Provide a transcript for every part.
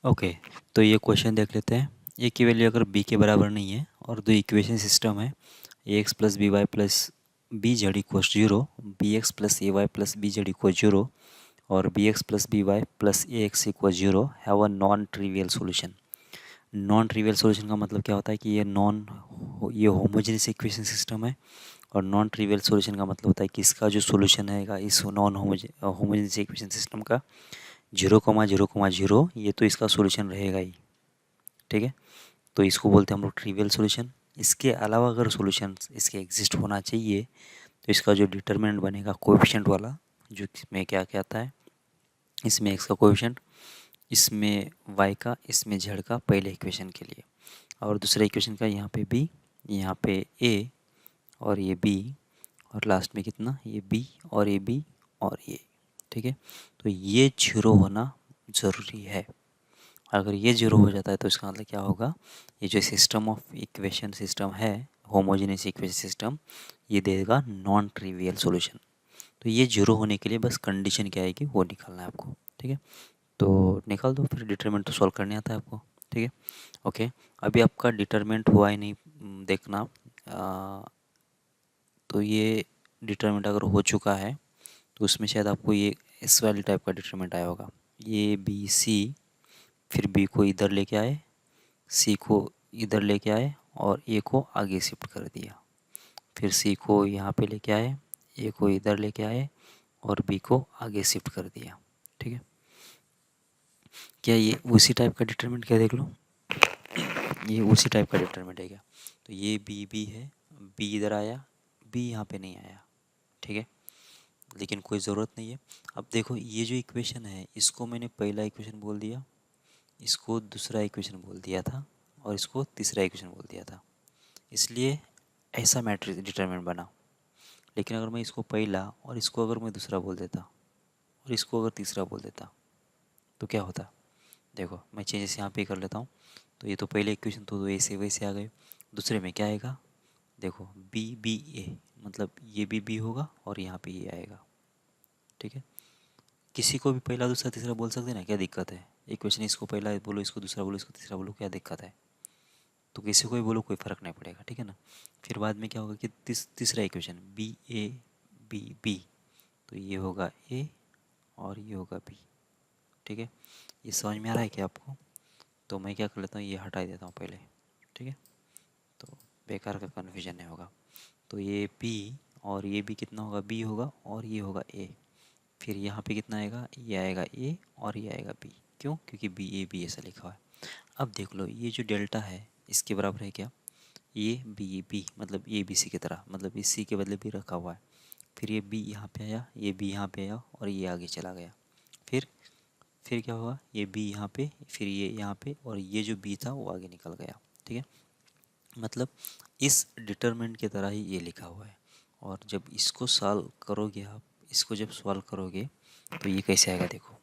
Okay, तो ये question देख लेते हैं। ए की वैल्यू अगर बी के बराबर नहीं है और दो इक्वेशन सिस्टम है, a x plus b y plus b z equals zero, b x plus a y plus b Z equal zero और b x plus b y plus a x equal zero have a non trivial solution. Non trivial solution का मतलब क्या होता है कि ये homogeneous equation system है, और नॉन ट्रिवियल सोल्यूशन का मतलब होता है कि इसका जो सोल्यूशन है इस नॉन होमोजेनियस इक्वेशन सिस्टम का 0,0,0 ये तो इसका सोल्यूशन रहेगा ही। ठीक है, तो इसको बोलते हैं हम लोग ट्रिवियल सोल्यूशन। इसके अलावा अगर सोल्यूशन इसके एग्जिस्ट होना चाहिए तो इसका जो डिटर्मिनेंट बनेगा कोएफिशिएंट वाला, जो इसमें क्या क्या आता है, इसमें एक्स का कोएफिशिएंट, इसमें वाई का, इसमें जेड का, पहले इक्वेशन के लिए, और दूसरे इक्वेशन का यहाँ पे बी, यहाँ पे ए और ये बी, और लास्ट में कितना, ये बी और ये बी और ये। ठीक है, तो ये जीरो होना ज़रूरी है। अगर ये जीरो हो जाता है तो इसका मतलब क्या होगा, ये जो सिस्टम ऑफ इक्वेशन सिस्टम है, होमोजेनियस इक्वेशन सिस्टम, ये देगा नॉन ट्रिवियल सॉल्यूशन। तो ये जीरो होने के लिए बस कंडीशन क्या आएगी वो निकालना है आपको। ठीक है, तो निकाल दो, फिर डिटरमिनेंट तो सॉल्व करने आता है आपको। ठीक है, ओके, अभी आपका डिटरमिनेंट हुआ ही नहीं, देखना। तो ये डिटरमिनेंट अगर हो चुका है तो उसमें शायद आपको ये इस वाली टाइप का डिटरमिनेंट आया होगा, ये बी सी, फिर बी को इधर लेके आए, सी को इधर लेके आए और ए को आगे शिफ्ट कर दिया, फिर सी को यहाँ पे लेके आए, ए को इधर लेके आए और बी को आगे शिफ्ट कर दिया। ठीक है, क्या ये उसी टाइप का डिटरमिनेंट, क्या देख लो, ये उसी टाइप का डिटरमिनेंट है क्या। तो ये बी बी है, बी इधर आया, बी यहाँ पे नहीं आया। ठीक है, लेकिन कोई ज़रूरत नहीं है। अब देखो ये जो इक्वेशन है इसको मैंने पहला इक्वेशन बोल दिया, इसको दूसरा इक्वेशन बोल दिया था और इसको तीसरा इक्वेशन बोल दिया था, इसलिए ऐसा मैट्रिक्स डिटरमिनेंट बना। लेकिन अगर मैं इसको पहला और इसको अगर मैं दूसरा बोल देता और इसको अगर तीसरा बोल देता तो क्या होता। देखो मैं चेंजेस यहाँ पे कर लेता हूँ। तो ये तो पहले इक्वेशन तो ऐसे वैसे आ गए, दूसरे में क्या आएगा, देखो बी बी ए, मतलब ये बी होगा और यहाँ पे ये आएगा। ठीक है, किसी को भी पहला दूसरा तीसरा बोल सकते हैं ना, क्या दिक्कत है। इक्वेशन इसको पहला बोलो, इसको दूसरा बोलो, इसको तीसरा बोलो, क्या दिक्कत है। तो किसी को भी बोलो, कोई फ़र्क नहीं पड़ेगा। ठीक है ना, फिर बाद में क्या होगा कि तीसरा equation B A B B, तो ये होगा ए और ये होगा बी। ठीक है, ये समझ में आ रहा है क्या आपको। तो मैं क्या कर लेता हूँ, ये हटा देता हूँ पहले। ठीक है, तो बेकार का कन्फ्यूजन नहीं होगा। तो ये बी और ये भी कितना होगा, बी होगा और ये होगा ए, फिर यहाँ पे कितना आएगा, ये आएगा ए और ये आएगा बी। क्यों, क्योंकि बी ए बी ऐसा लिखा हुआ है। अब देख लो ये जो डेल्टा है इसके बराबर है क्या, ये बी बी, मतलब ए बी सी की तरह, मतलब इस सी के बदले भी रखा हुआ है। फिर ये बी यहाँ पे आया, ये बी यहाँ पे आया और ये आगे चला गया। फिर क्या हुआ, ये बी यहाँ पे, फिर ये यहाँ पे, और ये जो बी था वो आगे निकल गया। ठीक है, मतलब इस डिटरमिनेंट की तरह ही ये लिखा हुआ है। और जब इसको सॉल्व करोगे आप, इसको जब सॉल्व करोगे तो ये कैसे आएगा, देखो।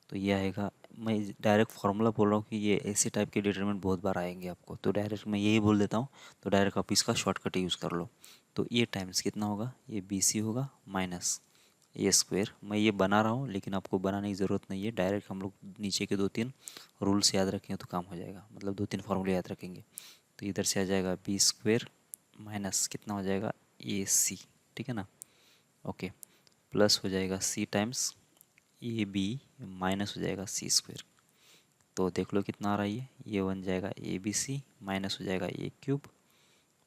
तो ये आएगा, मैं डायरेक्ट फार्मूला बोल रहा हूँ कि ये ऐसे टाइप के डिटरमिनेंट बहुत बार आएंगे आपको, तो डायरेक्ट मैं यही बोल देता हूँ। तो डायरेक्ट आप इसका शॉर्टकट यूज़ कर लो। तो ये टाइम्स कितना होगा, ये बी सी होगा माइनस ए स्क्वायर। मैं ये बना रहा हूँ लेकिन आपको बनाने की ज़रूरत नहीं है, डायरेक्ट हम लोग नीचे के 2-3 रूल्स याद रखेंगे तो काम हो जाएगा, मतलब 2-3 फार्मूले याद रखेंगे। तो इधर से आ जाएगा बी स्क्वायर माइनस कितना हो जाएगा, ए सी। ठीक है ना, ओके, प्लस हो जाएगा सी टाइम्स ए बी माइनस हो जाएगा सी स्क्वायर। तो देख लो कितना आ रहा है, ये बन जाएगा ए बी सी माइनस हो जाएगा ए क्यूब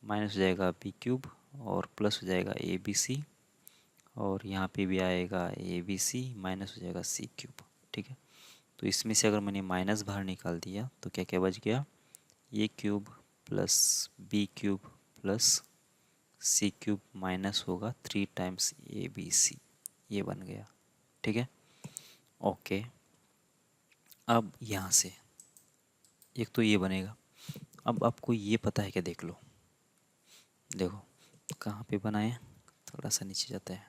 माइनस हो जाएगा बी क्यूब और प्लस हो जाएगा ए बी सी, और यहाँ पे भी आएगा ए बी सी माइनस हो जाएगा सी क्यूब। ठीक है, तो इसमें से अगर मैंने माइनस बाहर निकाल दिया तो क्या क्या बच गया, a cube plus b cube plus c cube minus होगा 3 टाइम्स ए बी सी, ये बन गया। ठीक है, ओके, अब यहाँ से एक तो ये बनेगा। अब आपको ये पता है क्या, देख लो, देखो कहाँ पे बनाए, थोड़ा सा नीचे जाता है।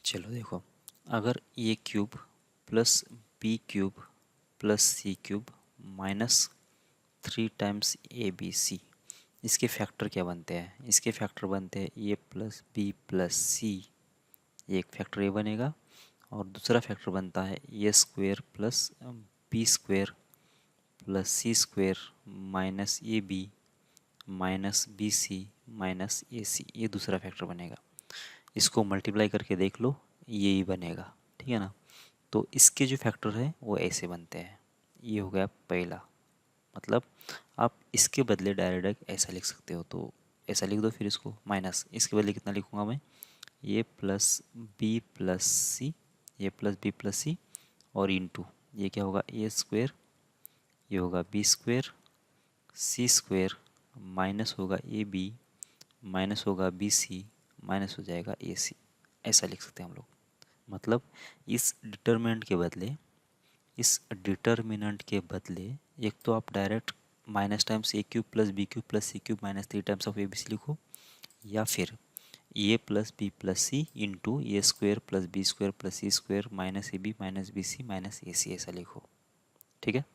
चलो देखो, अगर a cube plus b cube plus c cube minus 3 times a b c, इसके फैक्टर क्या बनते हैं, इसके फैक्टर बनते हैं a plus b plus c, एक फैक्टर ए बनेगा और दूसरा फैक्टर बनता है a square plus b square plus c square minus a b minus b c minus a c, ये दूसरा फैक्टर बनेगा। इसको मल्टीप्लाई करके देख लो, ये ही बनेगा, ठीक है ना। तो इसके जो फैक्टर है वो ऐसे बनते हैं। ये हो गया पहला, मतलब आप इसके बदले डायरेक्ट ऐसा लिख सकते हो, तो ऐसा लिख दो, फिर इसको माइनस, इसके बदले कितना लिखूँगा मैं, ये प्लस बी प्लस सी, ये प्लस बी प्लस सी और इंटू ये क्या होगा ए स्क्वेयर, ये होगा B square c square minus होगा ए बी माइनस होगा बी सी माइनस हो जाएगा ए सी। ऐसा लिख सकते हैं हम लोग। मतलब इस डिटर्मिनेंट के बदले एक तो आप direct minus times a cube plus b cube plus c cube minus 3 times of a b c लिखो, या फिर a plus b plus c into a square plus b square plus c square minus a b minus b c minus a c, ऐसा लिखो, ठीक है।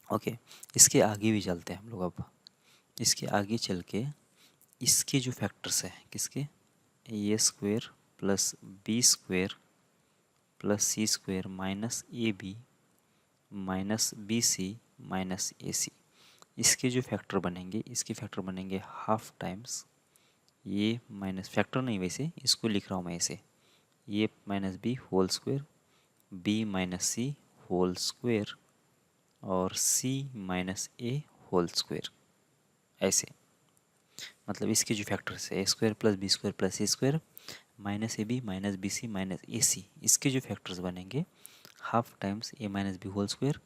Okay, इसके आगे भी चलते हैं हम लोग। अब इसके आगे चल के इसके जो फैक्टर्स हैं, किसके, a square plus b square plus c square minus a b minus b c minus a c, इसके जो फैक्टर बनेंगे, इसके फैक्टर बनेंगे हाफ टाइम्स ये माइनस, फैक्टर नहीं वैसे इसको लिख रहा हूँ मैं ऐसे, ये minus b whole square b minus c whole square और c minus a whole square, ऐसे। मतलब इसके जो फैक्टर्स है a square plus b square plus c square minus a b minus b c minus a c, इसके जो factors बनेंगे half times a minus b whole square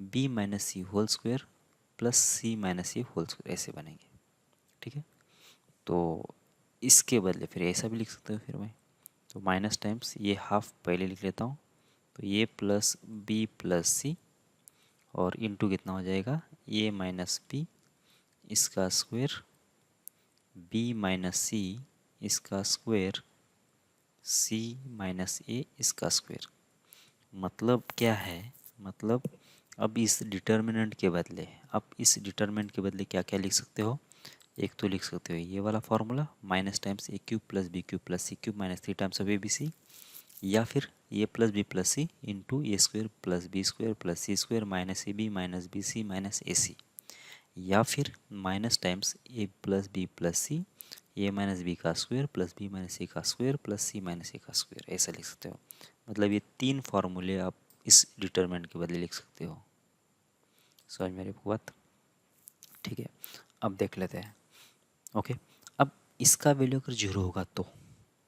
b minus c whole square plus c minus c whole square, ऐसे बनेंगे, ठीक है। तो इसके बदले फिर ऐसा भी लिख सकते हो फिर मैं, तो माइनस टाइम्स ये हाफ पहले लिख लेता हूँ, तो ये प्लस बी प्लस सी और इंटू कितना हो जाएगा ए माइनस बी इसका स्क्वायर बी माइनस सी इसका स्क्वायर सी माइनस ए इसका स्क्वायर। मतलब क्या है, मतलब अब इस डिटर्मिनेंट के बदले, अब इस डिटर्मिनेंट के बदले क्या क्या लिख सकते हो, एक तो लिख सकते हो ये वाला formula minus times a cube plus b cube plus c cube minus 3 times of a b c, या फिर a plus b plus c into a square plus b square plus c square minus a b minus b c minus a c, या फिर minus times a plus b plus c a minus b का square plus b minus c का square plus c minus ए का square, ऐसा लिख सकते हो। मतलब ये 3 फार्मूले आप इस डिटरमिनेंट के बदले लिख सकते हो। समझ मेरी बात, ठीक है। अब देख लेते हैं। ओके, अब इसका वैल्यू अगर जीरो होगा तो,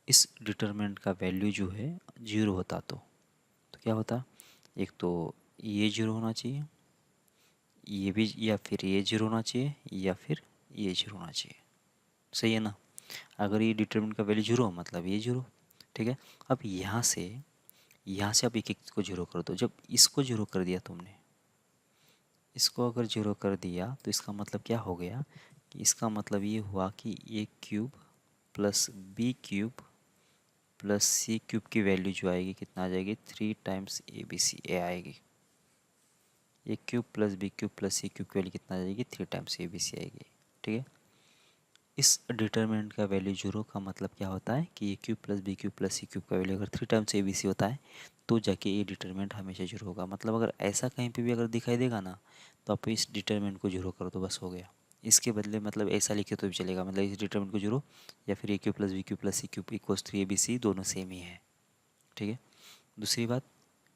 इस डिटरमिनेंट का वैल्यू जो है जीरो होता तो क्या होता, एक तो ये जीरो होना चाहिए, ये भी, या फिर ये जीरो होना चाहिए, या फिर ये जीरो होना चाहिए, सही है ना। अगर ये डिटरमिनेंट का वैल्यू जीरो मतलब ये जीरो, ठीक है। अब यहाँ से आप एक एक को जीरो कर दो। जब इसको जीरो कर दिया तुमने, इसको अगर जीरो कर दिया तो इसका मतलब क्या हो गया कि इसका मतलब ये हुआ कि a cube plus b cube plus c cube की वैल्यू जो आएगी कितना आ जाएगी 3 times a b c a आएगी। A cube plus b cube plus c cube की वैल्यू कितना आ जाएगी 3 टाइम्स ए बी सी आएगी, ठीक है। इस डिटरमिनेंट का वैल्यू जीरो का मतलब क्या होता है कि a cube plus b cube plus c cube का वैल्यू अगर 3 टाइम्स ए बी सी होता है तो जाके ये डिटरमिनेंट हमेशा जीरो होगा। मतलब अगर ऐसा कहीं पे भी अगर दिखाई देगा ना तो आप इस डिटरमिनेंट को जीरो कर दो, बस हो गया। इसके बदले मतलब ऐसा लिखे तो भी चलेगा, मतलब इस डिटरमिनेंट को जीरो, या फिर a cube plus b cube plus c cube equals 3 a b c, दोनों सेम ही है, ठीक है। दूसरी बात,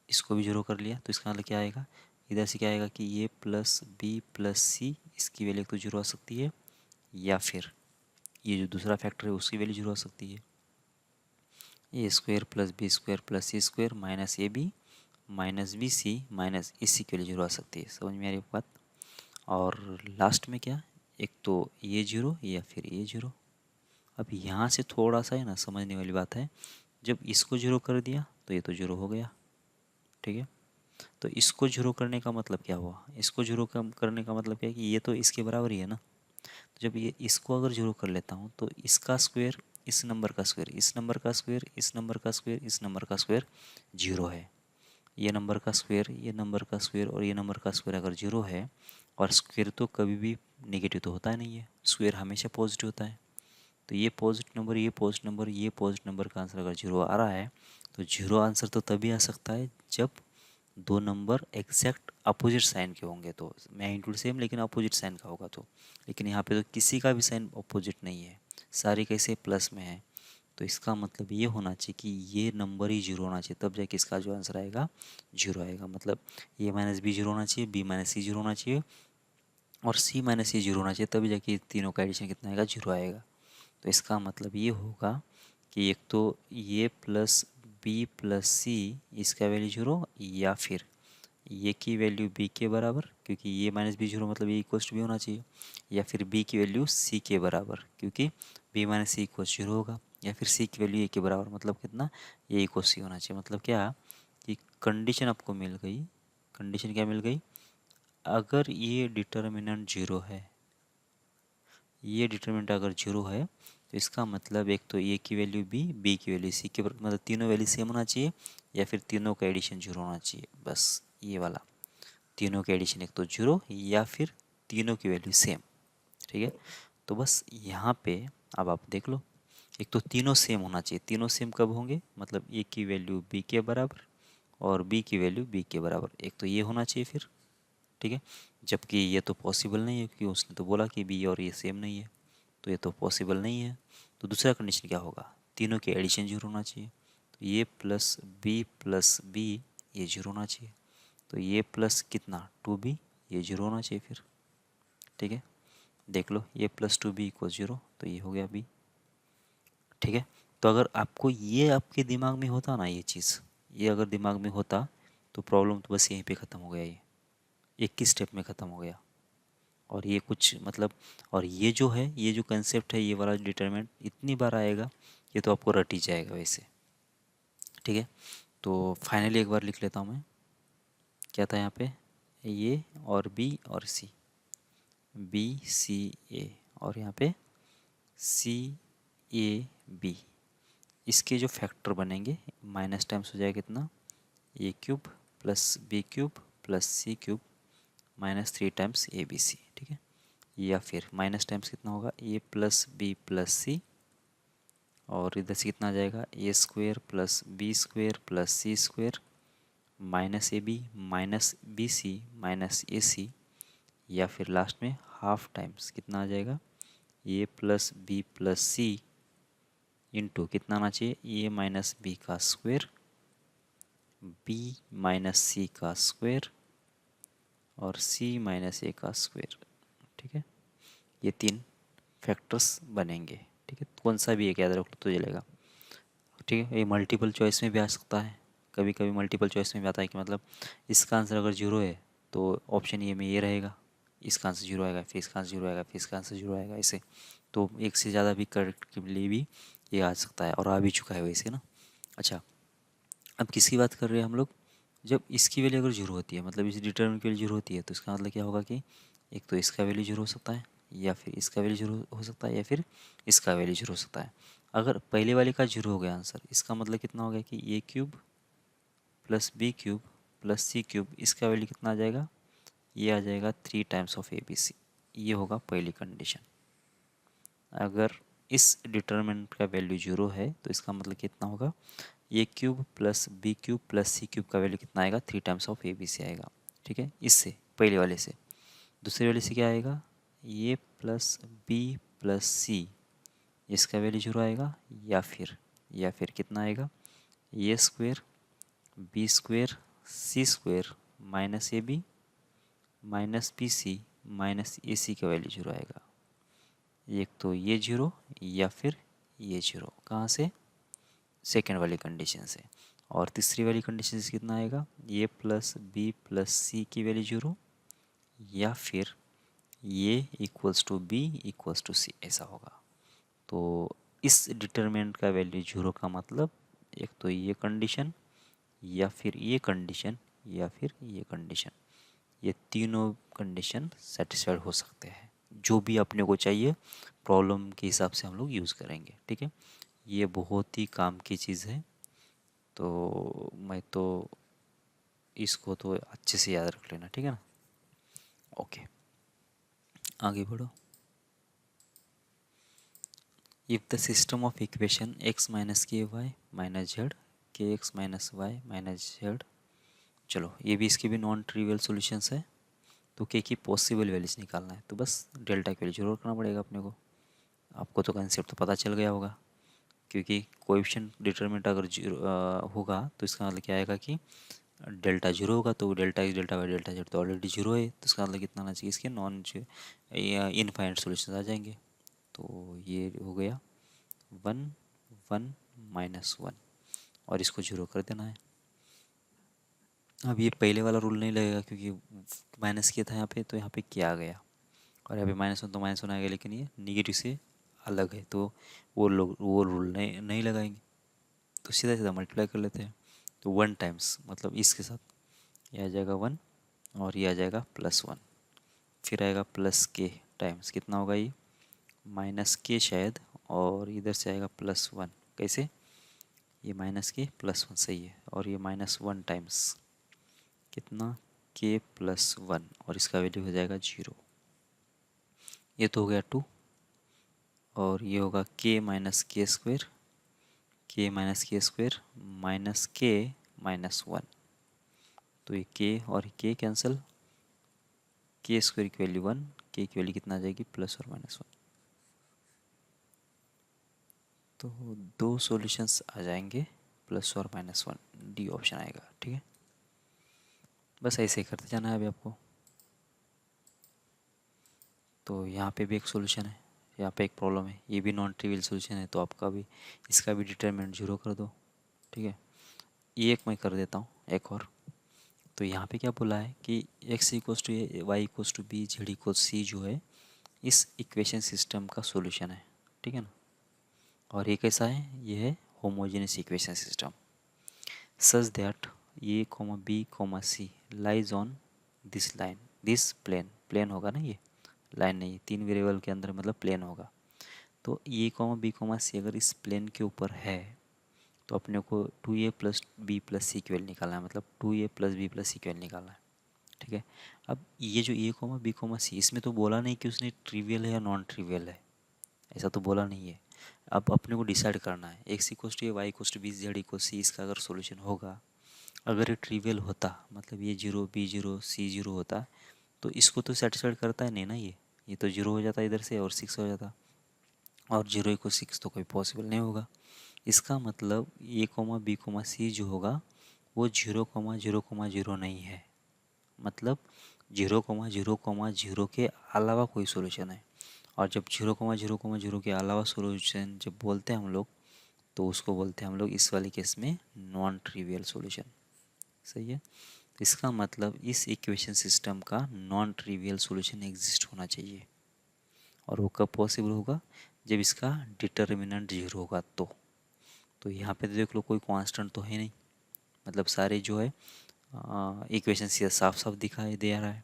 इसको भी जीरो कर लिया तो इसका मतलब क्या आएगा, इधर से क्या आएगा कि ए प्लस बी प्लस सी इसकी वैल्यू तो जीरो आ सकती है, या फिर ये जो दूसरा फैक्टर है उसकी वैल्यू जीरो आ सकती है, a square plus b square plus c square minus a b minus b c minus a c की वैल्यू जीरो आ सकती है। समझ में आ रही बात। और लास्ट में क्या, एक तो ये जीरो या फिर ये जीरो। अब यहाँ से थोड़ा सा है ना समझने वाली बात है, जब इसको जीरो कर दिया तो ये तो जीरो हो गया, ठीक है। तो इसको जीरो करने का मतलब क्या हुआ, इसको जीरो करने का मतलब क्या है कि ये तो इसके बराबर ही है ना। तो जब ये इसको अगर जीरो कर लेता हूँ तो इसका स्क्वायर इस नंबर का स्क्वायर इस नंबर का स्क्वायर इस नंबर का स्क्वायर इस नंबर का स्क्वायर जीरो है। ये नंबर का स्क्वायर ये नंबर का स्क्वायर और ये नंबर का स्क्वायर अगर जीरो है, और स्क्वायर तो कभी भी नेगेटिव तो होता नहीं है, स्क्वायर हमेशा पॉजिटिव होता है, तो ये पॉजिटिव नंबर, ये पॉजिटिव नंबर, ये पॉजिटिव नंबर का आंसर अगर जीरो आ रहा है तो जीरो आंसर तो तभी आ सकता है जब दो नंबर एग्जैक्ट अपोजिट साइन के होंगे, तो मैग्नीट्यूड सेम लेकिन अपोजिट साइन का होगा तो। लेकिन यहाँ पे तो किसी का भी साइन अपोजिट नहीं है, सारे कैसे प्लस में है, तो इसका मतलब ये होना चाहिए कि ये नंबर ही जीरो होना चाहिए, तब जाके इसका जो आंसर आएगा जीरो आएगा। मतलब ए माइनस बी जीरो होना चाहिए, बी माइनस सी जीरो होना चाहिए और सी माइनस सी जीरो होना चाहिए, तभी जाके तीनों का एडिशन कितना आएगा, जीरो आएगा। तो इसका मतलब ये होगा कि एक तो ये प्लस बी प्लस सी इसका वैल्यू जीरो, या फिर ये की वैल्यू बी के बराबर, क्योंकि ये माइनस बी जीरो मतलब ये इक्वल्स टू बी होना चाहिए, या फिर बी की वैल्यू सी के बराबर क्योंकि बी माइनस सी इक्वल्स जीरो होगा, या फिर सी की वैल्यू ए के बराबर मतलब कितना, ये इक्वल्स सी होना चाहिए। मतलब क्या कि कंडीशन आपको मिल गई, कंडीशन क्या मिल गई, अगर ये डिटर्मिनेंट जीरो है, ये डिटर्मिनेंट अगर जीरो है तो इसका मतलब एक तो ए की वैल्यू बी की वैल्यू सी के मतलब तीनों वैल्यू सेम होना चाहिए, या फिर तीनों का एडिशन जीरो होना चाहिए। बस ये वाला, तीनों के एडिशन एक तो जीरो या फिर तीनों की वैल्यू सेम। ठीक है, तो बस यहाँ पे अब आप देख लो, एक तो तीनों सेम होना चाहिए, तीनों सेम कब होंगे, मतलब ए की वैल्यू बी के बराबर और बी की वैल्यू बी के बराबर, एक तो ये होना चाहिए फिर। ठीक है, जबकि ये तो पॉसिबल नहीं है क्योंकि उसने तो बोला कि बी और ये सेम नहीं है, तो ये तो पॉसिबल नहीं है। तो दूसरा कंडीशन क्या होगा, तीनों के एडिशन जीरो होना चाहिए, तो ये प्लस बी ये जीरो होना चाहिए, तो ये प्लस कितना टू बी ये जीरो होना चाहिए फिर। ठीक है, देख लो ये plus two B equal zero, तो ये हो गया बी। ठीक है, तो अगर आपको ये आपके दिमाग में होता ना ये चीज़, ये अगर दिमाग में होता तो प्रॉब्लम तो बस यहीं पे ख़त्म हो गया, ये एक ही स्टेप में ख़त्म हो गया। और ये कुछ मतलब, और ये जो है, ये जो कंसेप्ट है, ये वाला डिटरमिनेंट इतनी बार आएगा ये तो आपको रट ही जाएगा वैसे। ठीक है, तो फाइनली एक बार लिख लेता हूँ मैं, क्या था यहाँ पे, ये और बी और सी, बी सी ए, और यहाँ पे सी ए बी, इसके जो फैक्टर बनेंगे माइनस टाइम्स हो जाएगा कितना, a cube plus b cube plus c cube minus three times a b c. ठीक है, या फिर माइनस टाइम्स कितना होगा, a plus b plus c, और इधर से कितना आ जाएगा, a square plus b square plus c square minus a b minus b c minus a c, या फिर लास्ट में हाफ टाइम्स कितना आ जाएगा, a plus b plus c into कितना आना चाहिए, ए माइनस बी का स्क्वेयर बी माइनस सी का स्क्वेयर और सी माइनस ए का स्क्वेयर। ठीक है, ये तीन फैक्टर्स बनेंगे। ठीक है, कौन सा भी एक याद रख लो तो चलेगा। ठीक है, ये मल्टीपल चॉइस में भी आ सकता है, कभी कभी मल्टीपल चॉइस में भी आता है कि मतलब इसका आंसर अगर जीरो है तो ऑप्शन ए में ये रहेगा, इसका आंसर जीरो आएगा, फिर इसका आंसर जीरो आएगा, फिर इसका आंसर जीरो आएगा, ऐसे। तो एक से ज़्यादा भी करेक्ट के लिए भी ये आ सकता है, और आ भी चुका है वैसे ना। अच्छा, अब किसकी बात कर रहे हैं हम लोग, जब इसकी वैल्यू अगर जीरो होती है, मतलब इस डिटर्मिनेंट की वैल्यू जीरो होती है, तो इसका मतलब क्या होगा कि एक तो इसका वैल्यू जीरो हो सकता है, या फिर इसका वैल्यू जीरो हो सकता है, या फिर इसका वैल्यू जीरो हो सकता है। अगर पहले वाले का जीरो हो गया आंसर, इसका मतलब कितना हो गया कि a cube plus b cube plus c cube, इसका वैल्यू कितना आ जाएगा, ये आ जाएगा three times of a b c. ये होगा पहली कंडीशन। अगर इस डिटर्मिनेंट का वैल्यू जीरो है तो इसका मतलब कितना होगा, a cube plus b cube plus c cube का वैल्यू कितना आएगा, three times of a b c आएगा। ठीक है, इससे पहले वाले से। दूसरे वाले से क्या आएगा, a plus b plus c, इसका वैल्यू जीरो आएगा, या फिर कितना आएगा, a square b square c square minus a b minus b c minus a c का वैल्यू जीरो आएगा। एक तो ये जीरो या फिर ये जीरो, कहाँ से, सेकेंड वाली कंडीशन से। और तीसरी वाली कंडीशन से कितना आएगा, a plus b plus c की वैल्यू जीरो, या फिर ये equals to b equals to c, ऐसा होगा। तो इस डिटरमिनेंट का वैल्यू जीरो का मतलब एक तो ये कंडीशन, या फिर ये कंडीशन, या फिर ये कंडीशन, ये तीनों कंडीशन सेटिस्फाइड हो सकते हैं। जो भी अपने को चाहिए प्रॉब्लम के हिसाब से हम लोग यूज़ करेंगे। ठीक है, ये बहुत ही काम की चीज़ है, तो मैं तो इसको तो अच्छे से याद रख लेना। ठीक है ना, ओके, आगे बढ़ो। If the system of equation x minus K Y minus Z K X minus Y minus Z, चलो ये भी इसके भी नॉन ट्रिवियल सॉल्यूशंस है। तो के की पॉसिबल वैल्यूज निकालना है, तो बस डेल्टा की वैल्यू जरूर करना पड़ेगा अपने को। आपको तो कंसेप्ट तो पता चल गया होगा, क्योंकि कोएफिशिएंट डिटरमिनेंट अगर जीरो होगा तो इसका मतलब क्या आएगा कि डेल्टा जीरो होगा, तो delta is delta by delta Z तो ऑलरेडी जीरो है, तो इसका मतलब कितना आना चाहिए, इसके नॉन इनफाइनाइट सॉल्यूशंस आ जाएंगे। तो ये हो गया 1 1 -1 और इसको जीरो कर देना है। अब ये पहले वाला रूल नहीं लगेगा, क्योंकि माइनस किया था यहाँ पे, तो यहाँ पे क्या आ गया, और यहाँ पे -1 तो -1 आ गया, लेकिन ये निगेटिव से अलग है, तो वो रूल नहीं लगाएंगे, तो सीधा सीधा मल्टीप्लाई कर लेते हैं। तो 1 टाइम्स मतलब इसके साथ ये आ जाएगा 1 और ये आ जाएगा +1, फिर आएगा प्लस के टाइम्स कितना होगा ये माइनस के शायद, और इधर से आएगा +1, कैसे ये माइनस के +1 सही है, और ये -1 टाइम्स कितना के +1 और इसका वैल्यू हो जाएगा 0। ये तो हो गया 2, और ये होगा के माइनस के स्क्वेयर माइनस के -1, तो ये के और के कैंसिल, के स्क्वेयर की वैल्यू 1, के की वैल्यू कितना आ जाएगी +और -1, तो दो सॉल्यूशंस आ जाएंगे +और -1, डी ऑप्शन आएगा। ठीक है, बस ऐसे ही करते जाना है अभी आपको। तो यहाँ पे भी एक सॉल्यूशन है, यहाँ पे एक प्रॉब्लम है, ये भी नॉन ट्रिवियल सॉल्यूशन है, तो आपका भी इसका भी डिटरमिनेंट 0 कर दो। ठीक है, ये एक मैं कर देता हूँ एक और। तो यहाँ पे क्या बोला है कि x equals to A Y equals to B z equals c जो है इस इक्वेशन सिस्टम का सॉल्यूशन है। ठीक है ना, और ये कैसा है, ये है homogeneous equation system such that A comma B comma C lies on this line this plane होगा ना, ये लाइन नहीं, 3 वेरिएबल के अंदर मतलब प्लेन होगा। तो ए कॉमा बी कॉमा सी अगर इस प्लेन के ऊपर है तो अपने को 2a + b + c की वैल्यू निकालना है, मतलब 2a + b + c की वैल्यू निकालना है। ठीक है, अब ये जो a कॉमा बी कॉमा सी, इसमें तो बोला नहीं कि उसने ट्रिवियल है या नॉन ट्रिवियल है, ऐसा तो बोला नहीं है। अब अपने को डिसाइड करना है x equals to A Y equals to B Z equal C, इसका अगर सॉल्यूशन होगा, अगर ये ट्रिवियल होता मतलब ये 0 b 0 c 0 होता, तो इसको तो सेटिस्फाइड करता है नहीं ना, ये तो 0 हो जाता इधर से और 6 हो जाता, और 0 = 6 तो कोई पॉसिबल नहीं होगा। इसका मतलब ए कोमा बी कोमा सी जो होगा वो 0,0,0 नहीं है, मतलब 0,0,0 के अलावा कोई सॉल्यूशन है। और जब 0,0,0 के अलावा सॉल्यूशन जब बोलते हैं हम लोग, तो उसको बोलते हैं हम लोग इस वाले केस में नॉन ट्रिवियल सॉल्यूशन। सही है, तो इसका मतलब इस इक्वेशन सिस्टम का नॉन ट्रिवियल सॉल्यूशन एग्जिस्ट होना चाहिए, और वो कब पॉसिबल होगा, जब इसका डिटर्मिनेंट 0 होगा। तो यहाँ पे देख लो कोई कांस्टेंट तो है नहीं, मतलब सारे जो है इक्वेशन से साफ साफ दिखाई दे रहा है।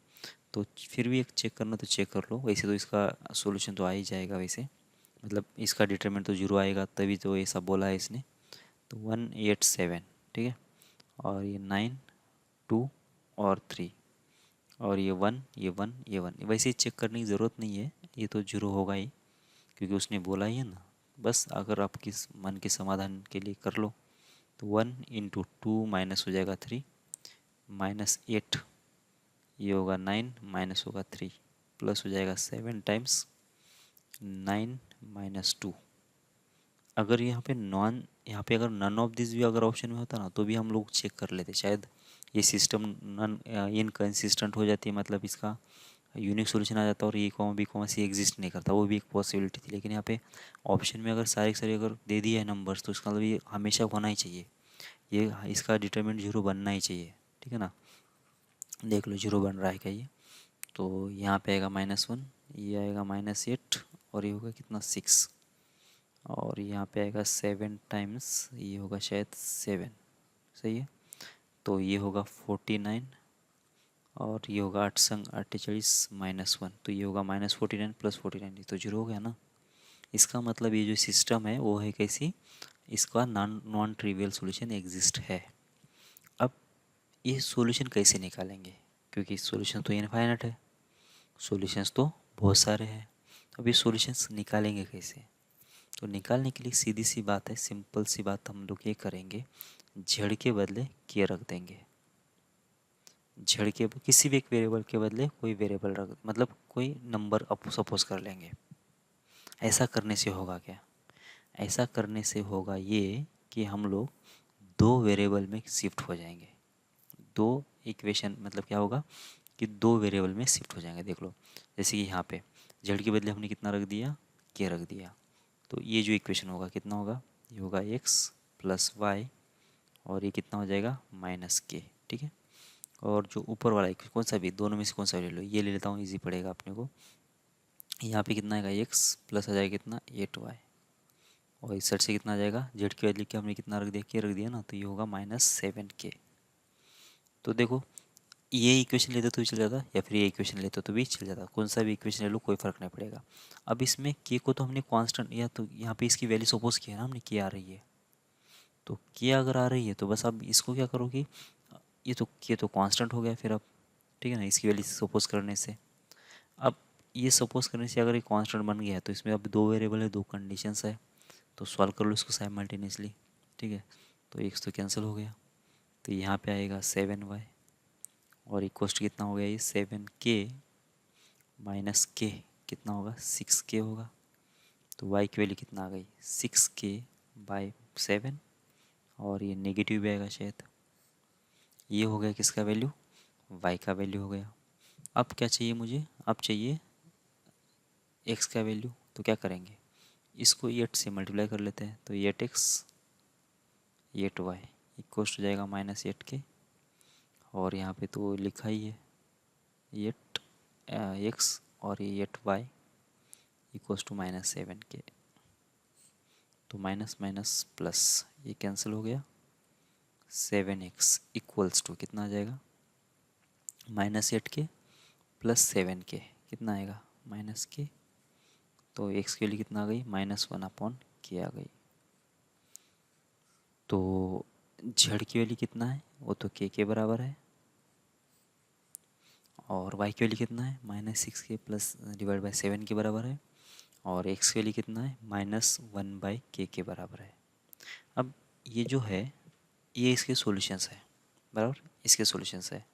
तो फिर भी एक चेक करना तो चेक कर लो, वैसे तो इसका सॉल्यूशन तो आ ही जाएगा वैसे, मतलब इसका डिटरमिनेंट तो 0 आएगा, तभी तो ऐसा बोला है इसने। तो 187, ठीक है, और ये 9 2 और 3, और ये 1 ये 1 ये 1, वैसे ही चेक करने की ज़रूरत नहीं है, ये तो 0 होगा ही, क्योंकि उसने बोला ही है ना। बस अगर आप किस मन के समाधान के लिए कर लो, तो 1 × 2 माइनस हो जाएगा 3 -8, ये होगा 9 माइनस होगा 3 प्लस हो जाएगा 7 टाइम्स 9 - 2। अगर यहाँ पे अगर नन ऑफ दिस भी अगर ऑप्शन में होता ना, तो भी हम लोग चेक कर लेते, शायद ये सिस्टम नन इनकन्सिस्टेंट हो जाती है, मतलब इसका यूनिक सॉल्यूशन आ जाता है और ए कॉमा बी कॉमा सी एग्जिस्ट नहीं करता, वो भी एक पॉसिबिलिटी थी। लेकिन यहाँ पे ऑप्शन में अगर सारे के सारे अगर दे दिए है नंबर्स, तो इसका मतलब ये हमेशा होना ही चाहिए, ये इसका डिटरमिनेंट 0 बनना ही चाहिए। ठीक है ना, देख लो 0 बन रहा है क्या ये, तो यहाँ पे आएगा -1, ये आएगा -8, और ये होगा कितना 6, और यहाँ पे आएगा 7 टाइम्स, ये होगा शायद 7। सही है, तो ये होगा 49, और ये होगा 8 संग 48 -1, तो ये होगा -49 + 49, ये तो 0 हो गया ना। इसका मतलब ये जो सिस्टम है वो है कैसी, इसका नॉन ट्रिवियल सॉल्यूशन एग्जिस्ट है। अब ये सॉल्यूशन कैसे निकालेंगे, क्योंकि सॉल्यूशन तो इनफाइनाइट है, सॉल्यूशंस तो बहुत सारे हैं, अब ये सॉल्यूशंस निकालेंगे कैसे। तो निकालने के लिए सीधी सी बात है, सिंपल सी बात हम लोग ये करेंगे, जेड के बदले के रख देंगे। जेड के किसी भी एक वेरिएबल के बदले कोई वेरिएबल रख, मतलब कोई नंबर सपोज कर लेंगे। ऐसा करने से होगा क्या? ऐसा करने से होगा ये कि हम लोग दो वेरिएबल में शिफ्ट हो जाएंगे। दो इक्वेशन मतलब क्या होगा कि दो वेरिएबल में शिफ्ट हो जाएंगे। देख लो, जैसे कि यहाँ पे जेड के बदले हमने कितना रख दिया, के रख दिया, तो ये जो इक्वेशन होगा कितना होगा, ये होगा एक्स प्लस वाई, और ये कितना हो जाएगा माइनस के। ठीक है, और जो ऊपर वाला इक्वेशन कौन सा भी, दोनों में से कौन सा ले लो, ये ले लेता हूँ, इजी पड़ेगा अपने को। यहाँ पे कितना आएगा एक्स प्लस आ जाएगा कितना 8y, और इस साइड से कितना आ जाएगा, जेड के वैल्यू के हमने कितना रख दिया, के रख दिया ना, तो ये होगा -7k। तो देखो ये इक्वेशन लेते तो भी चल जाता, या फिर ये इक्वेशन लेते तो भी चल जाता, कौन सा भी इक्वेशन ले लो कोई फर्क नहीं पड़ेगा। अब इसमें के को तो हमने कांस्टेंट, या तो यहाँ पे इसकी वैल्यू सपोज किया ना हमने, के आ रही है, तो के अगर आ रही है तो बस अब इसको क्या करो कि ये तो के तो कांस्टेंट हो गया फिर अब, ठीक है ना, इसकी वैल्यू सपोज करने से। अब ये सपोज करने से अगर ये कांस्टेंट बन गया है तो इसमें अब दो वेरिएबल है, दो कंडीशंस है, तो सॉल्व कर लो इसको साइमल्टेनियसली। ठीक है, तो एक्स तो कैंसिल हो गया, तो यहाँ पे आएगा 7y, और इक्वस्ट कितना हो गया ये 7k माइनस के कितना होगा 6k होगा। तो y की वैल्यू कितना आ गई 6k/7, और ये नेगेटिव भी आएगा शायद। ये हो गया किसका वैल्यू, y का वैल्यू हो गया। अब क्या चाहिए मुझे, अब चाहिए x का वैल्यू, तो क्या करेंगे, इसको 8 से मल्टीप्लाई कर लेते हैं, तो 8x 8y इक्वस्ट हो जाएगा -8k, और यहाँ पे तो लिखा ही है 8x और ये 8y इक्वल्स टू -7k, तो माइनस माइनस प्लस ये कैंसिल हो गया, 7x इक्वल्स टू कितना आ जाएगा -8k प्लस 7k कितना आएगा -k, तो x के लिए कितना आ गई -1/k आ गई। तो z की वैल्यू कितना है, वो तो k के बराबर है, और y की वैल्यू कितना है -6k प्लस डिवाइड बाई 7 के बराबर है, और x की वैल्यू कितना है -1/k के बराबर है। अब ये जो है ये इसके सॉल्यूशंस है, बराबर, इसके सॉल्यूशंस है,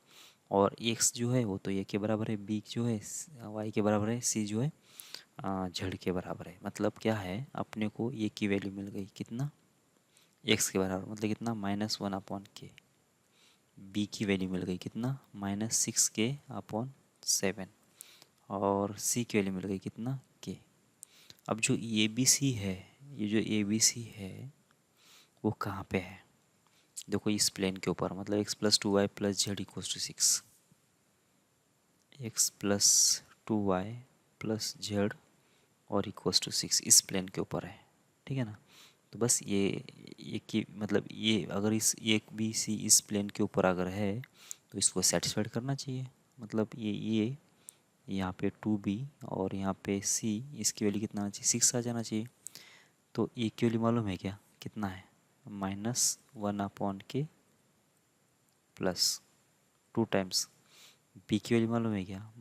और x जो है वो तो ये के बराबर है, b जो है y के बराबर है, c जो है z के बराबर है। मतलब क्या है, अपने को ये की वैल्यू मिल गई कितना x के बराबर, मतलब कितना -1/k। b की वैल्यू मिल गई कितना -6k/7, और c की वैल्यू मिल गई कितना k। अब जो ए बी सी है, ये जो ए बी सी है वो कहाँ पे है, देखो इस प्लेन के ऊपर, मतलब x + 2y + z = 6, x + 2y + z और = 6 इस प्लेन के ऊपर है। ठीक है ना, तो बस ये कि मतलब ये अगर इस ए बी सी इस प्लेन के ऊपर अगर है तो इसको सेटिस्फाइड करना चाहिए। मतलब ये यहाँ पे 2b और यहाँ पे c, इसकी वैल्यू कितना आना चाहिए 6 आ जाना चाहिए। तो ए की वैल्यू मालूम है क्या, कितना है -1/k प्लस 2 टाइम्स, बी की वैल्यू मालूम है क्या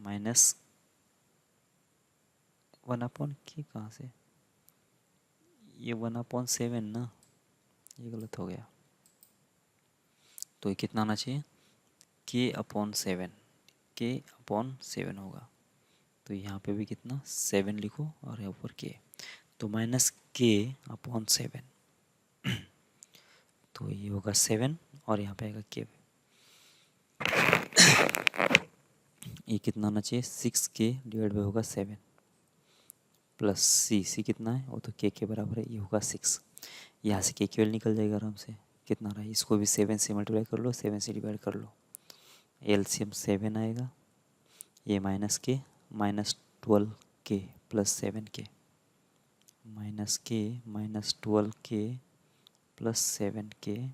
-1/k, कहाँ से, ये 1/7 ना, ये गलत हो गया, तो ये कितना आना चाहिए k/7, k/7 होगा। तो यहाँ पे भी कितना 7 लिखो और यहाँ ऊपर k, तो -k/7, तो ये होगा 7 और यहाँ पे आएगा k, ये कितना आना चाहिए 6k डिवाइड बाई होगा 7 प्लस सी कितना है, वो तो के बराबर है, ये होगा 6। यहाँ से के की वैल्यू निकल जाएगा आराम से, कितना रहा, इसको भी 7 से मल्टीप्लाई कर लो, 7 से डिवाइड कर लो, एलसीएम 7 आएगा, ये -k -12k plus 7k -12k plus 7k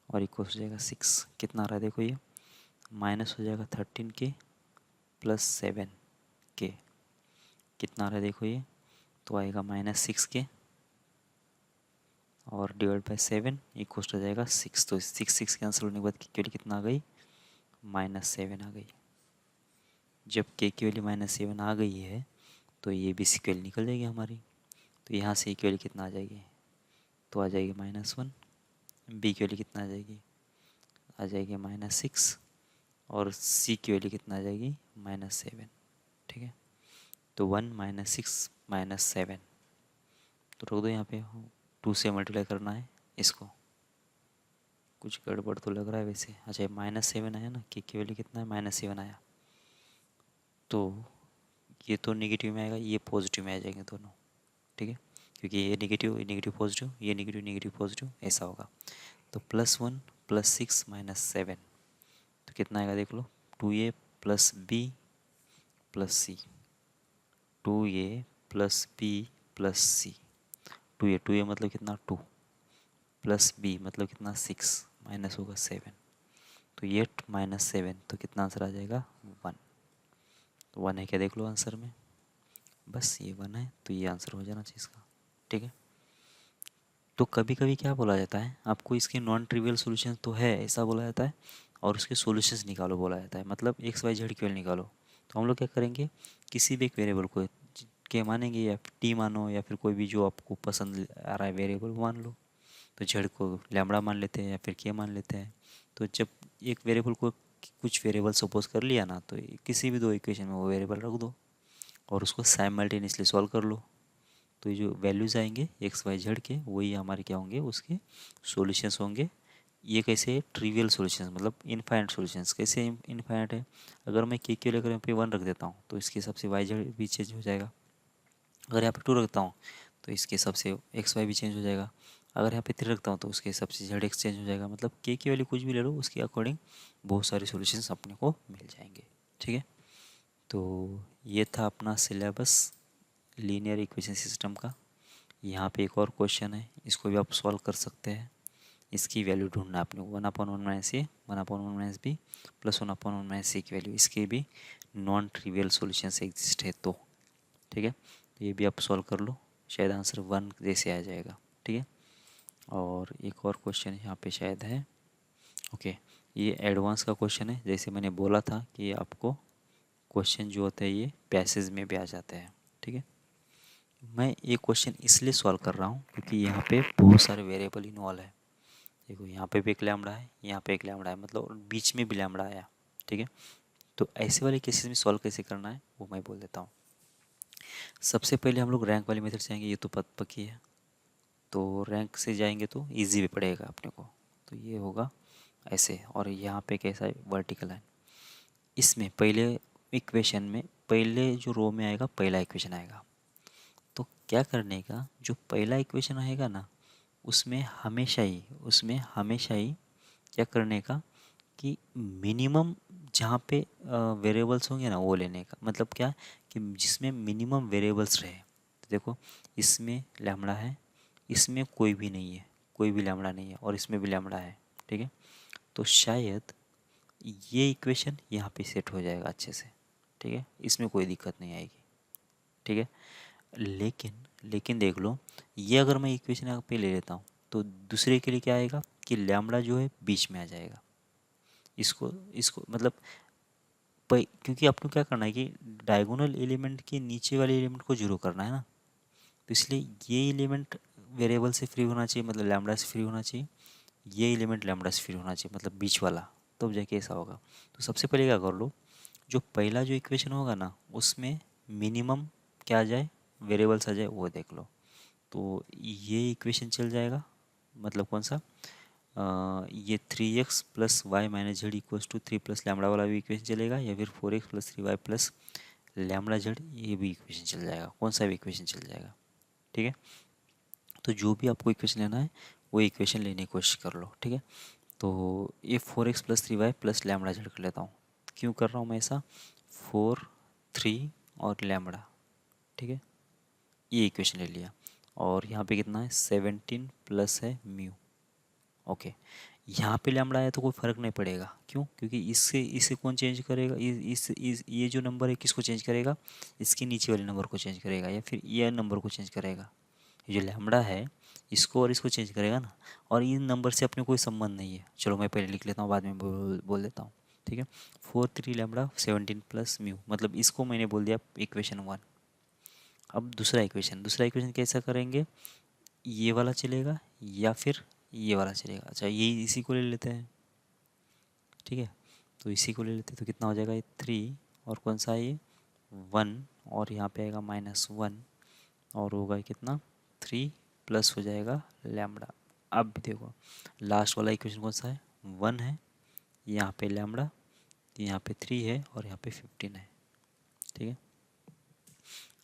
और इक्वल हो जाएगा 6, कितना आ रहा है देखो, ये माइनस हो जाएगा 13k प्लस 7k, कितना आ रहा है देखो ये, तो आएगा -6k और डिवाइड बाई 7 इक्वल हो जाएगा 6, तो 6 कैंसिल होने के बाद की वैल्यू कितना आ गई -7 आ गई। जब k की वैल्यू -7 आ गई है तो ये भी की वैल्यू निकल जाएगी हमारी, तो यहाँ से की वैल्यू कितना आ जाएगी, तो आ जाएगी -1। बी की वैल्यू कितना आ जाएगी, आ जाएगी -6, और सी की वैल्यू कितना आ जाएगी, -7। ठीक है, तो 1 -6 -7, तो रोक दो यहाँ पे, 2 से मल्टीप्लाई करना है इसको। कुछ गड़बड़ तो लग रहा है वैसे। अच्छा, -7 आया ना, की वैल्यू कितना है, -7 आया, तो ये तो नेगेटिव में आएगा, ये पॉजिटिव में आ जाएंगे दोनों। ठीक है, क्योंकि ये नेगेटिव पॉजिटिव, ये नेगेटिव पॉजिटिव, ऐसा होगा। तो +1 +6 -7, तो कितना आएगा देख लो, 2a + b + c, 2a + b + c, 2a मतलब कितना 2, + b मतलब कितना 6, माइनस होगा 7, तो 8 - 7, तो कितना आंसर आ जाएगा 1। तो 1 है क्या देख लो आंसर में, बस ये 1 है, तो ये आंसर हो जाना चाहिए इसका। ठीक है, तो कभी कभी क्या बोला जाता है आपको, इसके नॉन ट्रिवियल सॉल्यूशन तो है ऐसा बोला जाता है, और उसके सॉल्यूशंस निकालो बोला जाता है, मतलब XYZ की वैल्यू निकालो। तो हम लोग क्या करेंगे, किसी भी एक वेरिएबल को के मानेंगे, या टी मानो, या फिर कोई भी जो आपको पसंद आ रहा है वेरिएबल मान लो। तो जेड को लैम्बडा मान लेते हैं या फिर के मान लेते हैं। तो जब एक वेरिएबल को कुछ वेरिएबल सपोज कर लिया ना, तो किसी भी दो इक्वेशन में वो वेरिएबल रख दो और उसको साइमल्टेनियसली सॉल्व कर लो। तो ये जो वैल्यूज़ आएंगे XYZ के, वही हमारे क्या होंगे, उसके सॉल्यूशंस होंगे। ये कैसे ट्रिवियल सॉल्यूशंस, मतलब इनफाइनाइट सॉल्यूशंस। कैसे इनफाइनाइट है, अगर मैं के लेकर यहाँ पे 1 रख देता हूँ तो इसके हिसाब से YZ भी चेंज हो जाएगा। अगर यहाँ पे 2 रखता हूँ तो इसके हिसाब से XY भी चेंज हो जाएगा। अगर यहाँ पे 3 रखता हूँ तो उसके हिसाब से ZX चेंज हो जाएगा। मतलब के की वैल्यू कुछ भी ले लो, उसके अकॉर्डिंग बहुत सारे सॉल्यूशंस अपने को मिल जाएंगे। ठीक है, तो ये था अपना सिलेबस लीनियर इक्वेशन सिस्टम का। यहाँ पे एक और क्वेश्चन है, इसको भी आप सॉल्व कर सकते हैं। इसकी वैल्यू ढूंढना है आपने, 1/1 - a 1/1 - b + 1/1 - c की वैल्यू। इसके भी नॉन ट्रिवियल सॉल्यूशंस एग्जिस्ट है तो। ठीक है, तो ये भी आप सॉल्व कर लो, शायद आंसर 1 जैसे आ जाएगा। ठीक है, और एक और क्वेश्चन यहाँ पे शायद है। ओके, ये एडवांस का क्वेश्चन है। जैसे मैंने बोला था कि आपको क्वेश्चन जो होते हैं ये पैसेज में भी आ जाते हैं। ठीक है, मैं ये क्वेश्चन इसलिए सॉल्व कर रहा हूँ क्योंकि यहाँ पे बहुत सारे वेरिएबल इन्वॉल्व है। देखो यहाँ पे भी एक लैम्बडा है, यहाँ पे एक लैम्बडा है, मतलब बीच में भी लैम्बडा आया। ठीक है, तो ऐसे वाले केसेस में सॉल्व कैसे करना है वो मैं बोल देता हूँ। सबसे पहले हम लोग रैंक वाली मेथड से आएंगे, ये तो पक्की है। तो रैंक से जाएंगे तो इजी भी पड़ेगा अपने को। तो ये होगा ऐसे, और यहाँ पे कैसा है, वर्टिकल लाइन। इसमें पहले इक्वेशन में पहले जो रो में आएगा पहला इक्वेशन आएगा। तो क्या करने का, जो पहला इक्वेशन आएगा ना उसमें हमेशा ही क्या करने का कि मिनिमम जहाँ पे वेरिएबल्स होंगे ना वो लेने का। मतलब क्या, कि जिसमें मिनिमम वेरिएबल्स रहे। तो देखो इसमें लैम्बडा है, इसमें कोई भी नहीं है, कोई भी लैम्बडा नहीं है, और इसमें भी लैम्बडा है। ठीक है, तो शायद ये इक्वेशन यहाँ पे सेट हो जाएगा अच्छे से। ठीक है, इसमें कोई दिक्कत नहीं आएगी। ठीक है, लेकिन देख लो, ये अगर मैं इक्वेशन यहाँ पे ले लेता हूँ तो दूसरे के लिए क्या आएगा कि लैम्बडा जो है बीच में आ जाएगा। इसको इसको मतलब क्योंकि आपको क्या करना है कि डायगोनल एलिमेंट के नीचे वाले एलिमेंट को जीरो करना है ना, तो इसलिए ये एलिमेंट वेरिएबल से फ्री होना चाहिए, मतलब लैम्बडा से फ्री होना चाहिए। ये एलिमेंट लैम्बडा से फ्री होना चाहिए, मतलब बीच वाला, तब जाके ऐसा होगा। तो सबसे पहले क्या कर लो, जो पहला जो इक्वेशन होगा ना उसमें मिनिमम क्या आ जाए, वेरिएबल्स आ जाए, वो देख लो। तो ये इक्वेशन चल जाएगा, मतलब कौन सा, ये 3x + y - z = 3 + लैम्बडा वाला भी इक्वेशन चलेगा, या फिर 4x + 3y + लैम्बडा z, ये भी इक्वेशन चल जाएगा, कौन सा भी इक्वेशन चल जाएगा। ठीक है, तो जो भी आपको इक्वेशन लेना है वो इक्वेशन लेने की कोशिश कर लो। ठीक है, तो ये 4x + 3y + लैम्बडा z कर लेता हूँ। क्यों कर रहा हूँ मैं ऐसा, 4, 3 और लैम्बडा। ठीक है, ये इक्वेशन ले लिया, और यहाँ पे कितना है 17 प्लस है म्यू। ओके, यहाँ पे लैम्बडा आया तो कोई फ़र्क नहीं पड़ेगा। क्यों, क्योंकि इसे कौन चेंज करेगा, ये जो नंबर है किसको चेंज करेगा, इसके नीचे वाले नंबर को चेंज करेगा, या फिर ये नंबर को चेंज करेगा। ये जो लैम्बडा है इसको और इसको चेंज करेगा ना, और इन नंबर से अपने कोई संबंध नहीं है। चलो मैं पहले लिख लेता हूँ, बाद में बोल देता हूँ। ठीक है, 4, 3 लैम्बडा 17 प्लस म्यू, मतलब इसको मैंने बोल दिया इक्वेशन 1। अब दूसरा इक्वेशन कैसा करेंगे, ये वाला चलेगा या फिर ये वाला चलेगा। अच्छा ये इसी को ले लेते हैं, ठीक है, तो इसी को ले लेते हैं। तो कितना हो जाएगा ये 3 और कौन सा है ये 1 और यहाँ पे आएगा -1 और होगा कितना 3 प्लस हो जाएगा लैम्बडा। अब भी देखो लास्ट वाला इक्वेशन कौन सा है 1 है, यहाँ पे लैम्बडा, यहाँ पे 3 है और यहाँ पे 15 है, ठीक है।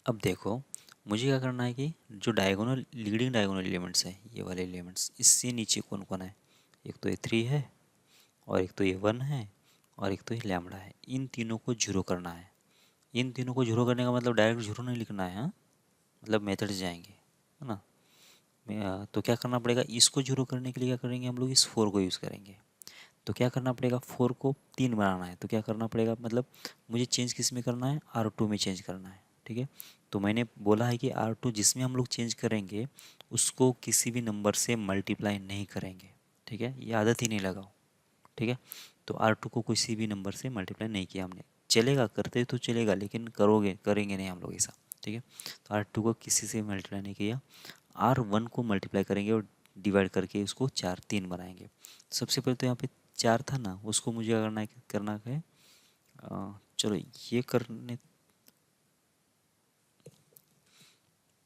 अब देखो मुझे क्या करना है कि जो डायगोनल लीडिंग डायगोनल एलिमेंट्स हैं ये वाले एलिमेंट्स, इससे नीचे कौन कौन है, एक तो ये 3 है और एक तो ये 1 है और एक तो ये लैम्बडा है, इन तीनों को जीरो करना है। इन तीनों को जीरो करने का मतलब डायरेक्ट जीरो नहीं लिखना है, हाँ, मतलब मेथड्स जाएंगे, है ना। तो क्या करना पड़ेगा, इसको जीरो करने के लिए क्या करेंगे हम लोग, इस 4 को यूज़ करेंगे। तो क्या करना पड़ेगा, 4 को 3 बनाना है, तो क्या करना पड़ेगा, मतलब मुझे चेंज किस में करना है, R2 में चेंज करना है, ठीक है। तो मैंने बोला है कि R2 जिसमें हम लोग चेंज करेंगे उसको किसी भी नंबर से मल्टीप्लाई नहीं करेंगे, ठीक है, ये आदत ही नहीं लगाओ, ठीक है। तो R2 को किसी भी नंबर से मल्टीप्लाई नहीं किया हमने, चलेगा करते तो चलेगा लेकिन करेंगे नहीं हम लोग ऐसा, ठीक है। तो R2 को किसी से मल्टीप्लाई नहीं किया, R1 को मल्टीप्लाई करेंगे और डिवाइड करके उसको 3 बनाएंगे। सबसे पहले तो यहाँ पे 4 था ना, उसको मुझे करना है चलो ये करने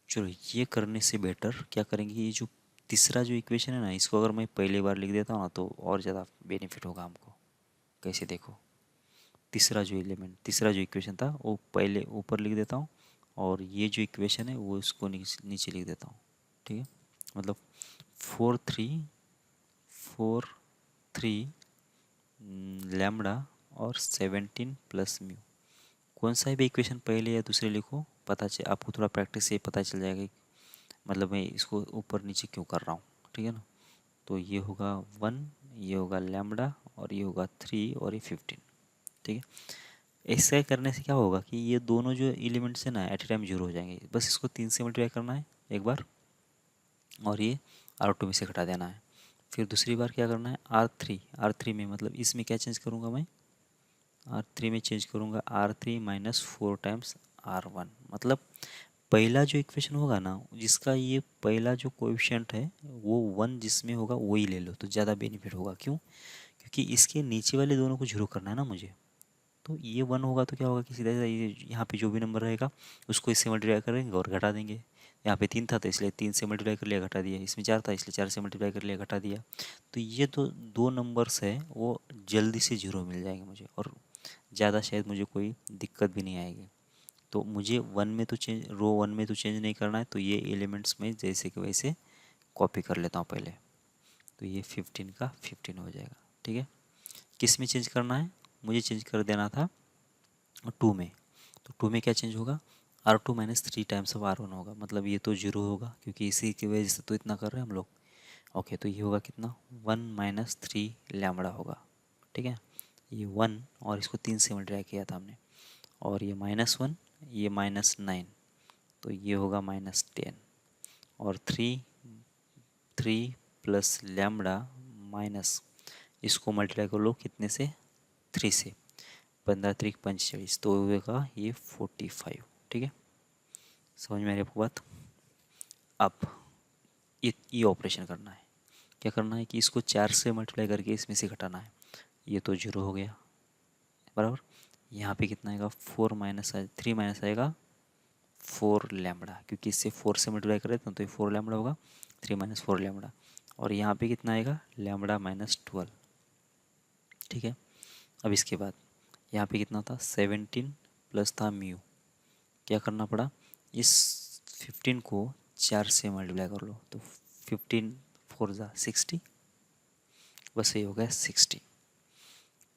चलो ये करने से बेटर क्या करेंगे, ये जो तीसरा जो इक्वेशन है ना, इसको अगर मैं पहली बार लिख देता हूँ ना तो और ज़्यादा बेनिफिट होगा हमको। कैसे देखो, तीसरा जो इक्वेशन था वो पहले ऊपर लिख देता हूँ और ये जो इक्वेशन है वो इसको नीचे लिख देता हूँ, ठीक है। मतलब 4 3 लैम्बडा और 17 प्लस म्यू, कौन सा भी इक्वेशन पहले या दूसरे लिखो, आपको थोड़ा प्रैक्टिस से पता चल जाएगा मतलब मैं इसको ऊपर नीचे क्यों कर रहा हूँ, ठीक है ना। तो ये होगा 1, ये होगा लैम्बडा और ये होगा 3 और ये 15, ठीक है। ऐसा करने से क्या होगा कि ये दोनों जो एलिमेंट्स हैं ना एट ए टाइम जीरो हो जाएंगे, बस इसको 3 से मल्टीप्लाई करना है एक बार और ये R2 में से घटा देना है। फिर दूसरी बार क्या करना है, R3 में, मतलब इसमें क्या चेंज करूँगा मैं, R3 में चेंज करूँगा R3 माइनस 4 टाइम्स R1, मतलब पहला जो इक्वेशन होगा ना जिसका ये पहला जो कोएफिशिएंट है वो 1 जिसमें होगा वही ले लो तो ज़्यादा बेनिफिट होगा। क्यों, क्योंकि इसके नीचे वाले दोनों को जीरो करना है ना मुझे। तो ये 1 होगा तो क्या होगा कि सीधा ये यहाँ पे जो भी नंबर रहेगा उसको इससे मल्टीप्लाई करेंगे और घटा देंगे। यहाँ पे 3 था तो इसलिए 3 से मल्टीप्लाई कर लिया घटा दिया, इसमें 4 था इसलिए 4 से मल्टीप्लाई कर लिया घटा दिया। तो ये तो दो नंबर्स है वो जल्दी से जीरो मिल जाएंगे मुझे और ज़्यादा शायद मुझे कोई दिक्कत भी नहीं आएगी। तो मुझे रो 1 में तो चेंज नहीं करना है, तो ये एलिमेंट्स में जैसे कि वैसे कॉपी कर लेता हूँ पहले। तो ये 15 का 15 हो जाएगा, ठीक है। किस में चेंज करना है, मुझे चेंज कर देना था 2 में। तो 2 में क्या चेंज होगा, R2 minus 3 times of R1 होगा, मतलब ये तो जीरो होगा क्योंकि इसी की वजह से तो इतना कर रहे हैं हम लोग। ओके तो ये होगा कितना 1 माइनस 3 लैम्बडा होगा, ठीक है। ये 1 और इसको 3 से मल्टीप्लाई किया था हमने और ये -1 ये -9 तो ये होगा -10 और 3 प्लस लैम्बडा माइनस इसको मल्टीप्लाई कर लो कितने से 3 से, 15 3 45 तो होगा ये 45, ठीक है। समझ में आ रही आपको बात। अब ये ऑपरेशन करना है, क्या करना है कि इसको 4 से मल्टीप्लाई करके इसमें से घटाना है, ये तो जीरो हो गया बराबर। यहाँ पे कितना आएगा 3 माइनस आएगा 4 लैम्बडा, क्योंकि इससे 4 से मल्टीप्लाई कर देते हैं तो ये 4 लैम्बडा होगा, 3 माइनस 4 लैम्बडा। और यहाँ पे कितना आएगा लैम्बडा -12, ठीक है। अब इसके बाद यहाँ पे कितना था 17 प्लस था म्यू, क्या करना पड़ा इस 15 को 4 से मल्टीप्लाई कर लो तो 15 4 जा 60, बस ये हो गया 60।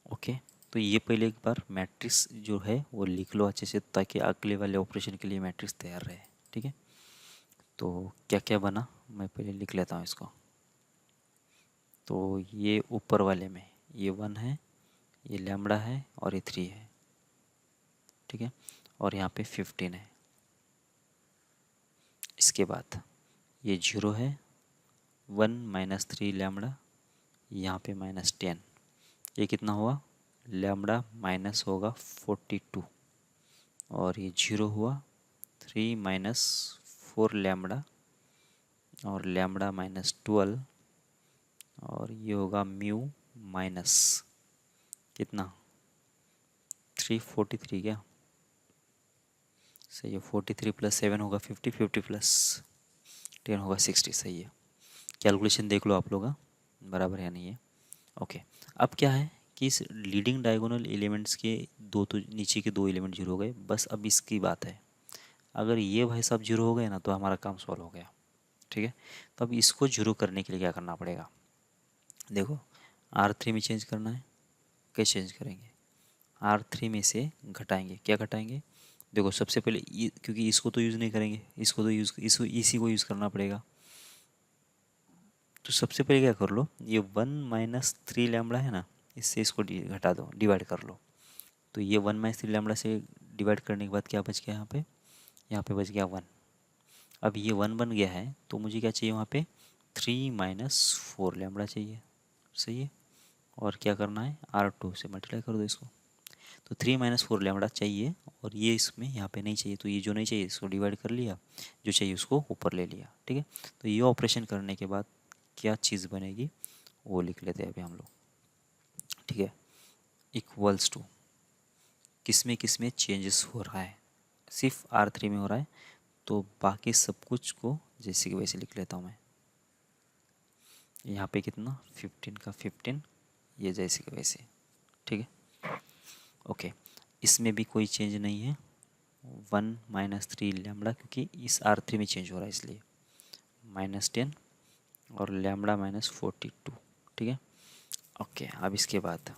ओके तो ये पहले एक बार मैट्रिक्स जो है वो लिख लो अच्छे से ताकि अगले वाले ऑपरेशन के लिए मैट्रिक्स तैयार रहे, ठीक है। तो क्या क्या बना मैं पहले लिख लेता हूँ इसको। तो ये ऊपर वाले में ये 1 है, ये लैम्बडा है और ये 3 है, ठीक है। और यहाँ पे 15 है। इसके बाद ये 0 है, 1 माइनस 3 लैम्बडा, यहाँ पे -10, ये कितना हुआ लैम्बडा माइनस होगा 42 और ये 0 हुआ 3 माइनस 4 लैम्बडा और लैम्बडा माइनस 12 और ये होगा म्यू माइनस कितना 343 क्या सही है। 43 प्लस 7 होगा 50, 50 प्लस 10 होगा 60 सही है। कैलकुलेशन देख लो आप लोग बराबर है नहीं है। ओके अब क्या है कि इस लीडिंग डायगोनल एलिमेंट्स के दो तो नीचे के दो एलिमेंट जीरो हो गए बस। अब इसकी बात है अगर ये भाई साहब जीरो हो गए ना तो हमारा काम सॉल्व हो गया। ठीक है तो अब इसको जीरो करने के लिए क्या करना पड़ेगा देखो R3 में चेंज करना है। कैसे चेंज करेंगे R3 में से घटाएंगे। क्या घटाएंगे देखो सबसे पहले क्योंकि इसको तो यूज़ नहीं करेंगे इसको तो इसी को यूज़ करना पड़ेगा। तो सबसे पहले क्या कर लो ये 1 माइनस 3 लैम्बडा है ना इससे इसको घटा दो डिवाइड कर लो। तो ये 1 माइनस 3 लैम्बडा से डिवाइड करने के बाद क्या बच गया यहाँ पे बच गया 1। अब ये 1 बन गया है तो मुझे क्या चाहिए वहाँ पे 3 माइनस 4 लैम्बडा चाहिए। सही है और क्या करना है R2 से मल्टीप्लाई कर दो इसको। तो 3 माइनस 4 लैम्बडा चाहिए और ये इसमें यहाँ पे नहीं चाहिए तो ये जो नहीं चाहिए इसको डिवाइड कर लिया जो चाहिए उसको ऊपर ले लिया। ठीक है तो ये ऑपरेशन करने के बाद क्या चीज़ बनेगी वो लिख लेते हैं अभी हम लोग। ठीक है इक्वल्स टू किस में चेंजेस हो रहा है सिर्फ R3 में हो रहा है तो बाकी सब कुछ को जैसे कि वैसे लिख लेता हूँ मैं। यहाँ पे कितना 15 का 15 ये जैसे कि वैसे। ठीक है ओके इसमें भी कोई चेंज नहीं है 1 माइनस 3 लैम्बडा क्योंकि इस R3 में चेंज हो रहा है इसलिए -10 और लैम्बडा -42। ठीक है ओके अब इसके बाद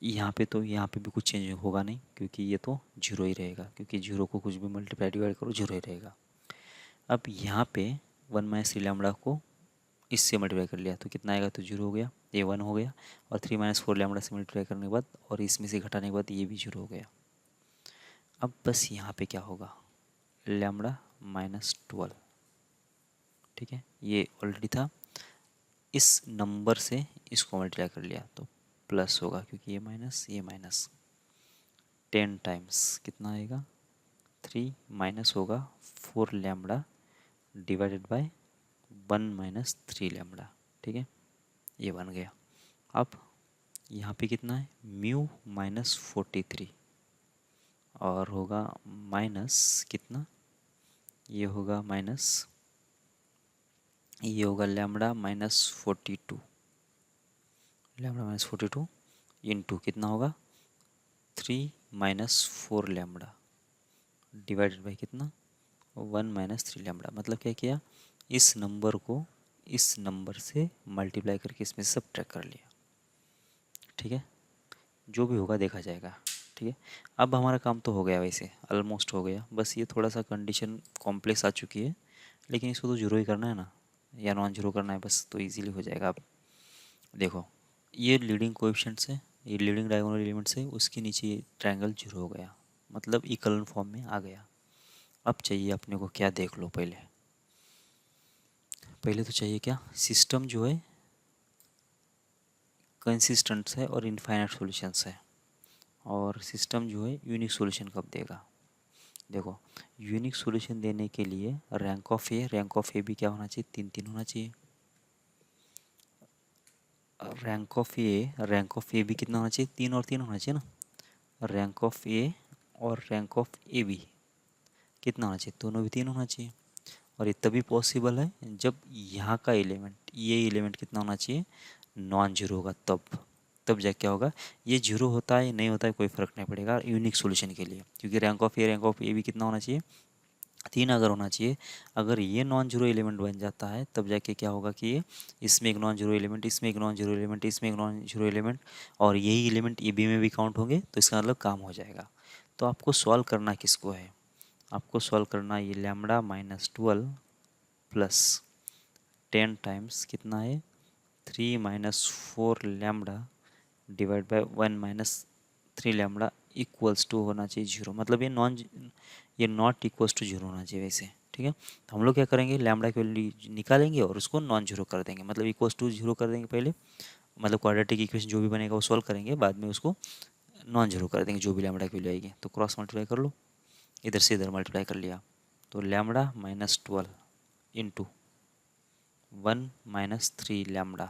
यहाँ पे भी कुछ चेंज होगा नहीं क्योंकि ये तो जीरो ही रहेगा क्योंकि जीरो को कुछ भी मल्टीप्लाई डिवाइड करो जीरो ही रहेगा। अब यहाँ पे 1 माइनस 3 लैम्बडा को इससे मल्टीप्लाई कर लिया तो कितना आएगा तो जीरो हो गया ये 1 हो गया और 3 माइनस 4 लैम्बडा से मल्टीप्लाई करने के बाद और इसमें से घटाने के बाद ये भी जीरो हो गया। अब बस यहाँ पे क्या होगा लैम्बडा -12। ठीक है ये ऑलरेडी था इस नंबर से इसको मल्टीप्लाई कर लिया तो प्लस होगा क्योंकि ये माइनस 10 टाइम्स कितना आएगा 3 माइनस होगा 4 lambda divided by 1 minus 3 lambda. ठीक है ये बन गया। अब यहाँ पे कितना है म्यू -43 और होगा माइनस कितना ये होगा लैम्बडा -42 लैम्बडा -42 इंटू कितना होगा 3 माइनस 4 लैम्बडा डिवाइडेड बाई कितना 1 माइनस 3 लैम्बडा। मतलब क्या किया इस नंबर को इस नंबर से मल्टीप्लाई करके इसमें सब्ट्रैक्ट कर लिया। ठीक है जो भी होगा देखा जाएगा। ठीक है अब हमारा काम तो हो गया वैसे ऑलमोस्ट हो गया बस ये थोड़ा सा कंडीशन कॉम्प्लेक्स आ चुकी है लेकिन इसको तो जीरो ही करना है ना या नॉन जीरो करना है बस तो इजीली हो जाएगा। अब देखो ये लीडिंग कोएफिशिएंट्स है ये लीडिंग डायगोनल एलिमेंट्स है उसके नीचे ये ट्रायंगल जीरो हो गया मतलब इक्वलन फॉर्म में आ गया। अब चाहिए अपने को क्या देख लो पहले तो चाहिए क्या सिस्टम जो है कंसिस्टेंट है और इनफाइनाइट सॉल्यूशंस है और सिस्टम जो है यूनिक सॉल्यूशन कब देगा। देखो यूनिक सॉल्यूशन देने के लिए रैंक ऑफ ए भी क्या होना चाहिए 3 होना चाहिए। रैंक ऑफ ए भी कितना होना चाहिए 3 और 3 होना चाहिए ना। रैंक ऑफ ए और रैंक ऑफ ए भी कितना होना चाहिए दोनों भी 3 होना चाहिए और ये तभी पॉसिबल है जब यहाँ का ये एलिमेंट कितना होना चाहिए नॉन जीरो होगा तब जाके क्या होगा ये जीरो होता है नहीं होता है कोई फ़र्क नहीं पड़ेगा यूनिक सॉल्यूशन के लिए क्योंकि रैंक ऑफ ए भी कितना होना चाहिए 3 अगर होना चाहिए। अगर ये नॉन जीरो एलिमेंट बन जाता है तब जाके क्या होगा कि ये इसमें एक नॉन जीरो एलिमेंट इसमें एक नॉन जीरो एलिमेंट इसमें एक नॉन जीरो एलिमेंट और यही एलिमेंट ए बी में भी काउंट होंगे तो इसका मतलब काम हो जाएगा। तो आपको सॉल्व करना किसको है आपको सॉल्व करना ये लैम्बडा -12 प्लस 10 टाइम्स कितना है 3 minus 4 lambda divide by 1 minus 3 lambda equals to होना चाहिए जीरो मतलब ये नॉट इक्वल्स टू जीरो होना चाहिए वैसे। ठीक है तो हम लोग क्या करेंगे लैम्बडा की वैल्यू निकालेंगे और उसको नॉन जीरो कर देंगे मतलब इक्वल्स टू जीरो कर देंगे पहले मतलब क्वाड्रेटिक इक्वेशन जो भी बनेगा वो सॉल्व करेंगे बाद में उसको नॉन जीरो कर देंगे जो भी लैम्बडा की वैल्यू आएगी। तो क्रॉस मल्टीप्लाई कर लो इधर से इधर मल्टीप्लाई कर लिया तो lambda minus 12 into 1 minus 3 lambda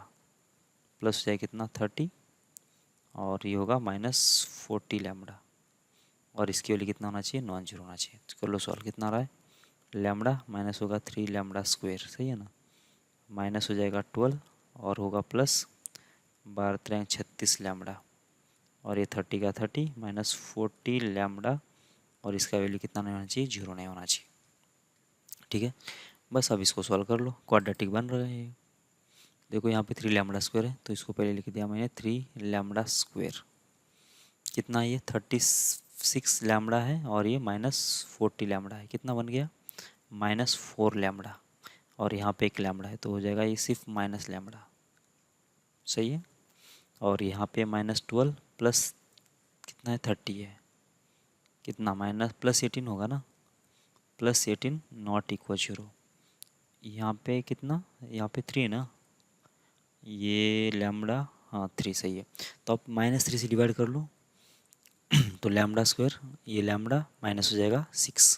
plus हो जाए कितना 30 और ये होगा माइनस 40 लैम्बडा और इसकी वैल्यू कितना होना चाहिए नॉन जीरो होना चाहिए। तो कर लो सॉल्व कितना आ रहा है लैम्बडा माइनस होगा 3 लैम्बडा स्क्वायर सही है ना माइनस हो जाएगा 12 और होगा प्लस 12 36 लैम्बडा और ये 30 का 30 माइनस 40 लैम्बडा और इसका वैल्यू कितना नहीं होना चाहिए जीरो नहीं होना चाहिए। ठीक है बस अब इसको सॉल्व कर लो क्वाड्रेटिक बन रहा है। देखो यहाँ पे 3 लैम्बडा स्क्वायर है तो इसको पहले लिख दिया मैंने 3 लैम्बडा स्क्वायर कितना ये 36 लैम्बडा है और ये माइनस 40 लैम्बडा है कितना बन गया माइनस 4 लैम्बडा और यहाँ पे एक लैम्बडा है तो हो जाएगा ये सिर्फ माइनस लैम्बडा सही है और यहाँ पे माइनस 12 प्लस कितना है 30 है कितना माइनस प्लस 18 होगा ना प्लस 18 नॉट इक्वल जीरो यहाँ पे कितना यहाँ पे 3 है ना ये लैम्बडा हाँ 3 सही है तो अब माइनस 3 से डिवाइड कर लो तो लैम्बडा स्क्वायर ये लैम्बडा माइनस हो जाएगा 6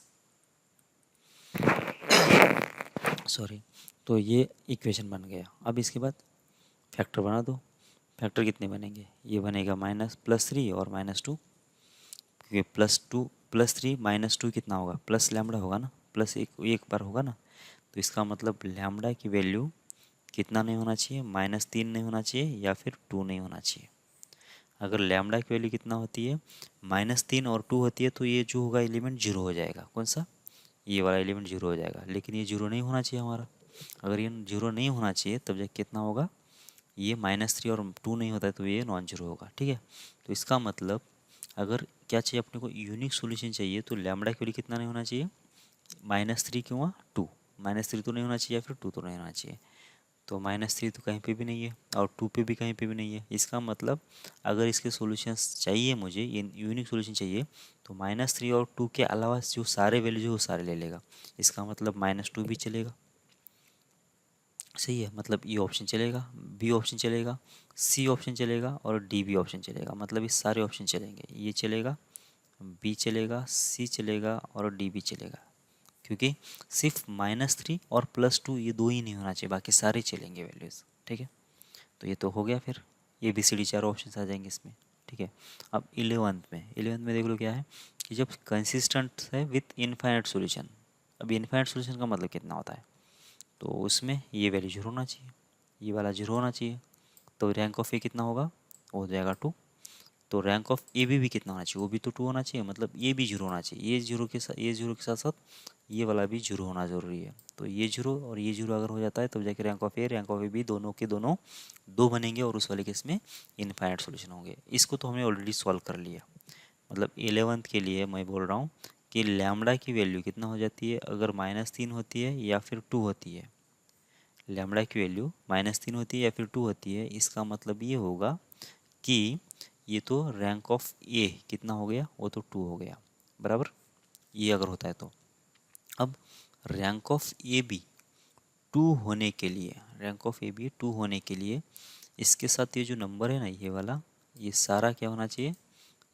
सॉरी तो ये इक्वेशन बन गया। अब इसके बाद फैक्टर बना दो फैक्टर कितने बनेंगे ये बनेगा माइनस +3 और -2 क्योंकि +2 +3 -2 कितना होगा प्लस लैम्बडा होगा ना प्लस एक बार होगा ना तो इसका मतलब लैम्बडा की वैल्यू कितना नहीं होना चाहिए -3 नहीं होना चाहिए या फिर 2 नहीं होना चाहिए। अगर लैम्बडा की वैल्यू कितना होती है -3 और 2 होती है तो ये जो होगा एलिमेंट जीरो हो जाएगा कौन सा ये वाला एलिमेंट जीरो हो जाएगा लेकिन ये जीरो नहीं होना चाहिए हमारा। अगर ये जीरो नहीं होना चाहिए तब जब कितना होगा ये -3 और 2 नहीं होता है तो ये नॉन जीरो होगा। ठीक है तो इसका मतलब अगर क्या चाहिए अपने को यूनिक सॉल्यूशन चाहिए तो लैम्बडा की वैल्यू कितना नहीं होना चाहिए -3 क्यों 2 -3 तो नहीं होना चाहिए या फिर 2 तो नहीं होना चाहिए तो -3 तो कहीं पे भी नहीं है और 2 पे भी कहीं पे भी नहीं है। इसका मतलब अगर इसके सॉल्यूशंस चाहिए मुझे ये यूनिक सॉल्यूशन चाहिए तो -3 और 2 के अलावा जो सारे वैल्यू जो वो सारे ले लेगा। इसका मतलब -2 भी चलेगा सही है मतलब ये ऑप्शन चलेगा बी ऑप्शन चलेगा सी ऑप्शन चलेगा और डी भी ऑप्शन चलेगा मतलब ये सारे ऑप्शन चलेंगे ये चलेगा बी चलेगा सी चलेगा और डी भी चलेगा क्योंकि सिर्फ -3 और +2 ये दो ही नहीं होना चाहिए बाकी सारे चलेंगे वैल्यूज़। ठीक है तो ये तो हो गया फिर ये बी सी डी चार ऑप्शन आ जाएंगे इसमें। ठीक है अब 11th में देख लो क्या है कि जब कंसिस्टेंट है विथ इनफाइनाइट सॉल्यूशन। अब इनफाइनाइट सॉल्यूशन का मतलब कितना होता है तो उसमें ये वैल्यू जीरो होना चाहिए ये वाला जीरो होना चाहिए तो रैंक ऑफ ए कितना होगा वो हो जाएगा 2 तो रैंक ऑफ ए भी कितना होना चाहिए वो भी तो 2 होना चाहिए मतलब ये भी जीरो होना चाहिए ये जीरो के साथ साथ ये वाला भी जीरो होना ज़रूरी है। तो ये जीरो और ये जीरो अगर हो जाता है तब जाके रैंक ऑफ ए भी दोनों के दोनों 2 बनेंगे और उस वाले केस में इनफाइनाइट सॉल्यूशन होंगे। इसको तो हमने ऑलरेडी सॉल्व कर लिया मतलब 11th के लिए मैं बोल रहा हूँ कि लैम्बडा की वैल्यू कितना हो जाती है अगर -3 होती है या फिर 2 होती है लैम्बडा की वैल्यू -3 होती है या फिर 2 होती है इसका मतलब ये होगा कि ये तो रैंक ऑफ ए कितना हो गया वो तो 2 हो गया बराबर ये अगर होता है तो अब रैंक ऑफ ए बी 2 होने के लिए रैंक ऑफ ए बी 2 होने के लिए इसके साथ ये जो नंबर है ना ये वाला ये सारा क्या होना चाहिए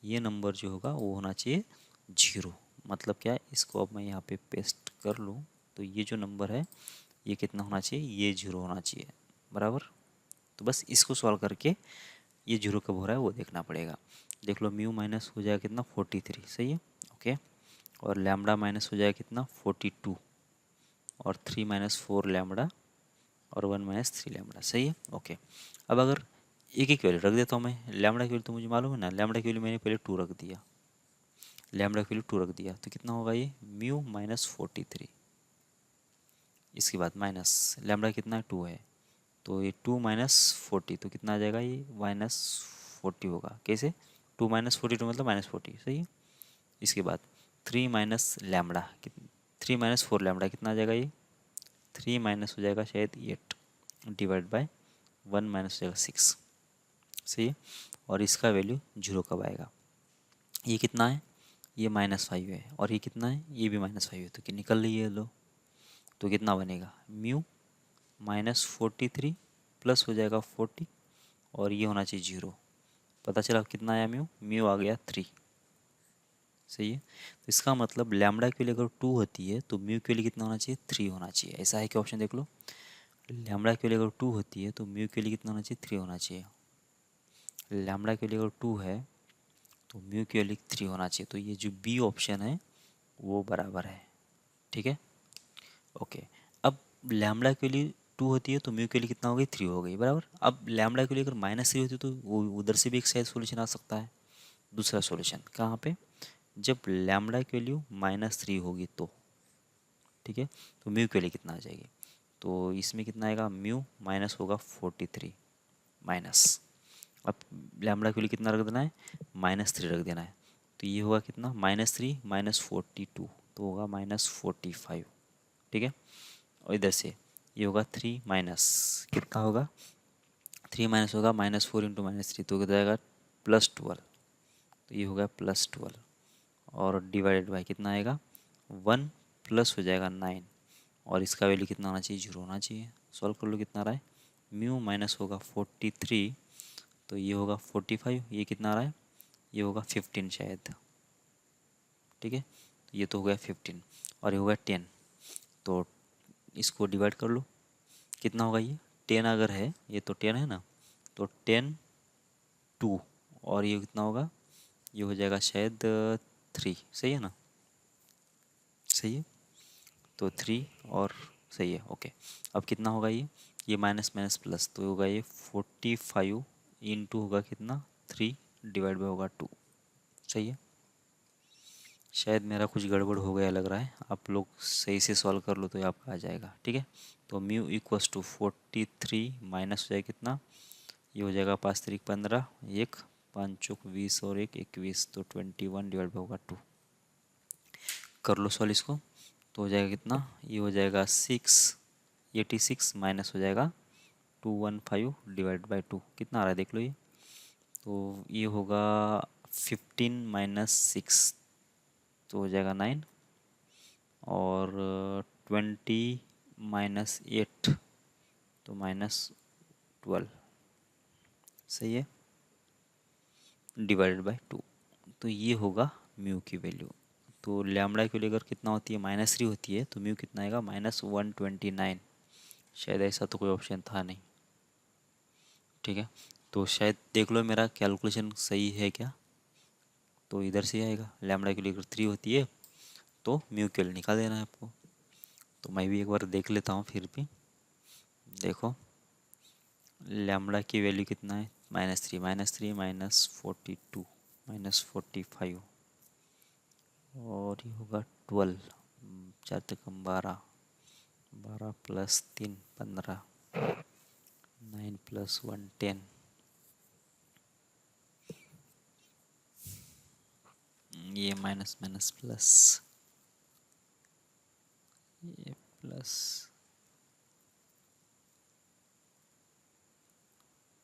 ये नंबर जो होगा वो होना चाहिए जीरो। मतलब क्या है इसको अब मैं यहाँ पे पेस्ट कर लूँ तो ये जो नंबर है ये कितना होना चाहिए ये जीरो होना चाहिए बराबर। तो बस इसको सॉल्व करके ये जीरो कब हो रहा है वो देखना पड़ेगा। देख लो म्यू माइनस हो जाएगा कितना 43 सही है ओके और लैम्बडा माइनस हो जाएगा कितना 42 और 3 - 4 लैम्बडा और 1 - 3 लैम्बडा सही है ओके। अब अगर एक एक वैल्यू रख देता हूँ मैं लैम्बडा की वैल्यू तो मुझे मालूम है ना लैम्बडा की वैल्यू मैंने पहले 2 रख दिया लैम्बडा की वैल्यू 2 रख दिया तो कितना होगा ये म्यू -43 इसके बाद माइनस लैम्बडा कितना है 2 है तो ये 2 - 40 तो कितना आ जाएगा ये -40 होगा कैसे 2 - 42 मतलब -40 सही है। इसके बाद 3 - लैम्बडा 3 - 4 लैम्बडा कितना आ जाएगा ये 3 माइनस हो जाएगा शायद 8 डिवाइड बाय 1 माइनस हो जाएगा 6 सही है। और इसका वैल्यू जीरो कब आएगा ये कितना है ये -5 है और ये कितना है ये भी -5 है तो कि निकल रही है लो तो कितना बनेगा म्यू -43 प्लस हो जाएगा 40 और ये होना चाहिए जीरो। पता चला कितना आया म्यू आ गया 3 सही है। तो इसका मतलब लैम्बडा के लिए अगर 2 होती है तो म्यू के लिए कितना होना चाहिए, 3 होना चाहिए। ऐसा है कि ऑप्शन देख लो, लैम्बडा के लिए अगर 2 होती है तो म्यू के लिए कितना होना चाहिए, 3 होना चाहिए। लैम्बडा के लिए अगर 2 है तो म्यू के लिए 3 होना चाहिए। तो ये जो बी ऑप्शन है वो बराबर है। ठीक है, ओके। अब लैम्बडा के लिए 2 होती है तो म्यू के लिए कितना हो गई, 3 हो गई, बराबर। अब लैम्बडा के लिए अगर -3 होती है तो वो उधर से भी एक शायद सोल्यूशन आ सकता है। दूसरा सोल्यूशन कहाँ पे, जब लैम्बडा की वैल्यू -3 होगी तो, ठीक है, तो म्यू के लिए कितना आ जाएगी, तो इसमें कितना आएगा, म्यू माइनस होगा 43 माइनस, अब लैम्बडा के लिए कितना रख देना है, -3 रख देना है। तो ये होगा कितना, -3 -42 तो होगा -45। ठीक है, और इधर से ये होगा 3 माइनस कितना होगा, 3 माइनस होगा -4 इंटू -3 तो कितना आएगा +12। तो ये होगा +12 और डिवाइडेड बाय कितना आएगा 1 प्लस हो जाएगा 9 और इसका वैल्यू कितना होना चाहिए, 0 होना चाहिए। सॉल्व कर लो कितना आ रहा है, म्यू माइनस होगा 43 तो ये होगा 45, ये कितना आ रहा है, ये होगा 15 शायद। ठीक है, तो ये तो हो गया 15 और ये होगा 10, तो इसको डिवाइड कर लो कितना होगा, ये 10 अगर है, ये तो 10 है ना, तो 10 2 और ये कितना होगा, ये हो जाएगा शायद 3, सही है ना, सही है, तो 3 और सही है, ओके। अब कितना होगा ये माइनस माइनस प्लस तो होगा ये 45 इंटू होगा कितना 3 डिवाइड बाय होगा 2, सही है। शायद मेरा कुछ गड़बड़ हो गया लग रहा है, आप लोग सही से सॉल्व कर लो तो ये आपका आ जाएगा। ठीक है, तो म्यू इक्वस टू 43 माइनस हो जाएगा कितना, ये हो जाएगा 5 3 15, 1 5 चौक 20 और 1 21 तो 21 डिवाइड बाय होगा 2। कर लो सॉल्व इसको, तो हो जाएगा कितना, ये हो जाएगा 86 माइनस हो जाएगा 215 डिवाइड बाय 2 कितना आ रहा है देख लो ये, तो ये होगा 15 माइनस 6 तो हो जाएगा 9 और 20 माइनस 8 तो -12, सही है, डिवाइडेड बाय 2। तो ये होगा म्यू की वैल्यू। तो लैम्बडा की वैल्यू अगर कितना होती है, -3 होती है तो म्यू कितना आएगा, -129। शायद ऐसा तो कोई ऑप्शन था नहीं। ठीक है, तो शायद देख लो मेरा कैलकुलेशन सही है क्या, तो इधर से आएगा, लैम्बडा की वैल्यू अगर 3 होती है तो म्यू की वैल्यू निकाल देना है आपको। तो मैं भी एक बार देख लेता हूँ फिर भी, देखो लैम्बडा की वैल्यू कितना है, -3 -42 -45 और ये होगा 12, 4 त्रिकम 12, 12 प्लस 3 15, 9 प्लस 1 10, ये माइनस माइनस प्लस, ये प्लस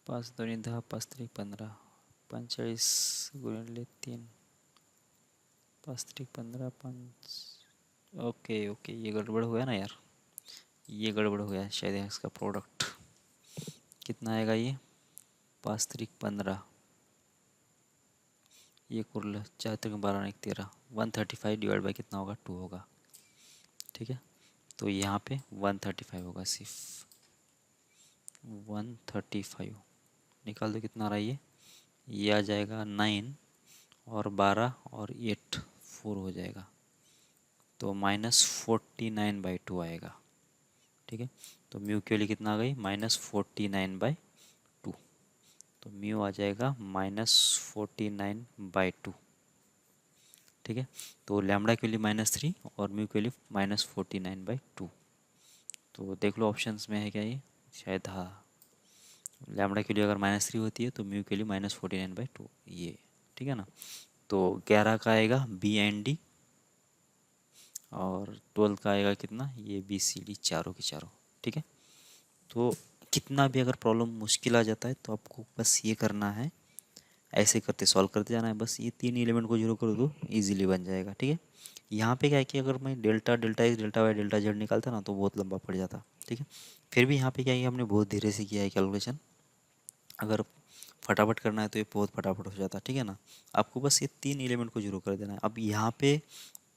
5 2 10 5 3 15 45 गुणिले 3 5 3 15 5, ओके ओके ये गड़बड़ हो गया ना यार, ये गड़बड़ हो गया शायद इसका प्रोडक्ट कितना आएगा, ये 5 3 15, ये कुल 4 3 12 1 13 135 डिवाइड बाई कितना होगा 2 होगा। ठीक है, तो यहाँ पे 135 होगा, सिर्फ 135 निकाल दो कितना आ रहा है, ये आ जाएगा 9 और 12 और 8 4 हो जाएगा, तो -49/2 आएगा। ठीक है, तो म्यू के लिए कितना आ गई, -49/2, तो म्यू आ जाएगा -49/2। ठीक है, तो लैम्बडा के लिए -3 और म्यू के लिए -49/2। तो देख लो ऑप्शंस में है क्या ये, शायद हाँ, लैम्बडा के लिए अगर -3 होती है तो म्यू के लिए -49/2 ये। ठीक है ना, तो 11 का आएगा बी एंड डी और 12 का आएगा कितना, ये बी सी डी चारों के चारों। ठीक है, तो कितना भी अगर प्रॉब्लम मुश्किल आ जाता है तो आपको बस ये करना है, ऐसे करते सॉल्व करते जाना है, बस ये 3 एलिमेंट को जीरो कर दो इजीली बन जाएगा। ठीक है, यहाँ पे क्या है कि अगर मैं delta delta X delta Y delta Z निकालता ना तो बहुत लंबा पड़ जाता। ठीक है, फिर भी यहाँ पे क्या है कि हमने बहुत धीरे से किया है कैलकुलेशन, अगर फटाफट करना है तो ये बहुत फटाफट हो जाता है, ठीक है ना। आपको बस ये 3 एलिमेंट को जरूर कर देना है। अब यहाँ पे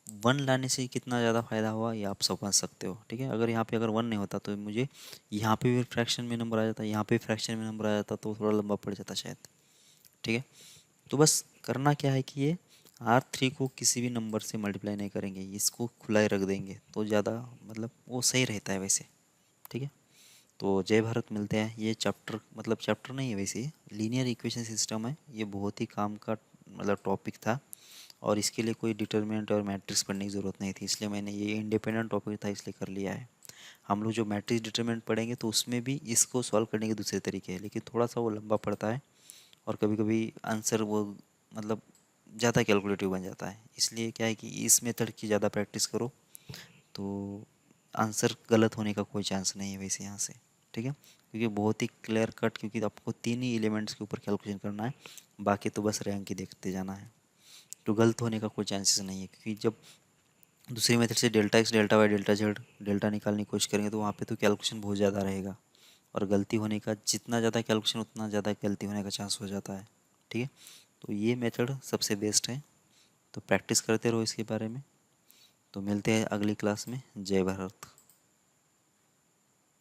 1 लाने से कितना ज़्यादा फायदा हुआ ये आप समझ सकते हो, ठीक है। अगर यहाँ पे अगर 1 नहीं होता तो मुझे यहाँ पे भी फ्रैक्शन में नंबर आ जाता, यहाँ पे फ्रैक्शन में नंबर आ जाता, तो थोड़ा लंबा पड़ जाता शायद, ठीक है। तो बस करना क्या है कि ये R3 को किसी भी नंबर से मल्टीप्लाई नहीं करेंगे, इसको खुला ही रख देंगे तो ज़्यादा मतलब वो सही रहता है वैसे, ठीक है। तो जय भारत, मिलते हैं। ये चैप्टर मतलब चैप्टर नहीं है वैसे, लीनियर इक्वेशन सिस्टम है, ये बहुत ही काम का मतलब टॉपिक था, और इसके लिए कोई डिटरमिनेंट और मैट्रिक्स पढ़ने की ज़रूरत नहीं थी, इसलिए मैंने ये इंडिपेंडेंट टॉपिक था इसलिए कर लिया है। हम लोग जो मैट्रिक्स डिटरमिनेंट पढ़ेंगे तो उसमें भी इसको सॉल्व करने के दूसरे तरीके हैं, लेकिन थोड़ा सा वो लंबा पड़ता है और कभी कभी आंसर वो मतलब ज़्यादा कैलकुलेटिव बन जाता है, इसलिए क्या है कि इस मेथड की ज़्यादा प्रैक्टिस करो तो आंसर गलत होने का कोई चांस नहीं है वैसे यहाँ से, ठीक है। क्योंकि बहुत ही क्लियर कट, क्योंकि आपको 3 ही एलिमेंट्स के ऊपर कैलकुलेशन करना है, बाकी तो बस रैंक ही देखते जाना है, तो गलत होने का कोई चांसेस नहीं है। क्योंकि जब दूसरी मेथड से delta X delta Y delta Z delta निकालने की कोशिश करेंगे तो वहाँ पे तो कैलकुलेशन बहुत ज़्यादा रहेगा, और गलती होने का जितना ज़्यादा कैलकुलेशन उतना ज़्यादा गलती होने का चांस हो जाता है, ठीक है। तो ये मेथड सबसे बेस्ट है, तो प्रैक्टिस करते रहो इसके बारे में। तो मिलते हैं अगली क्लास में। जय भारत।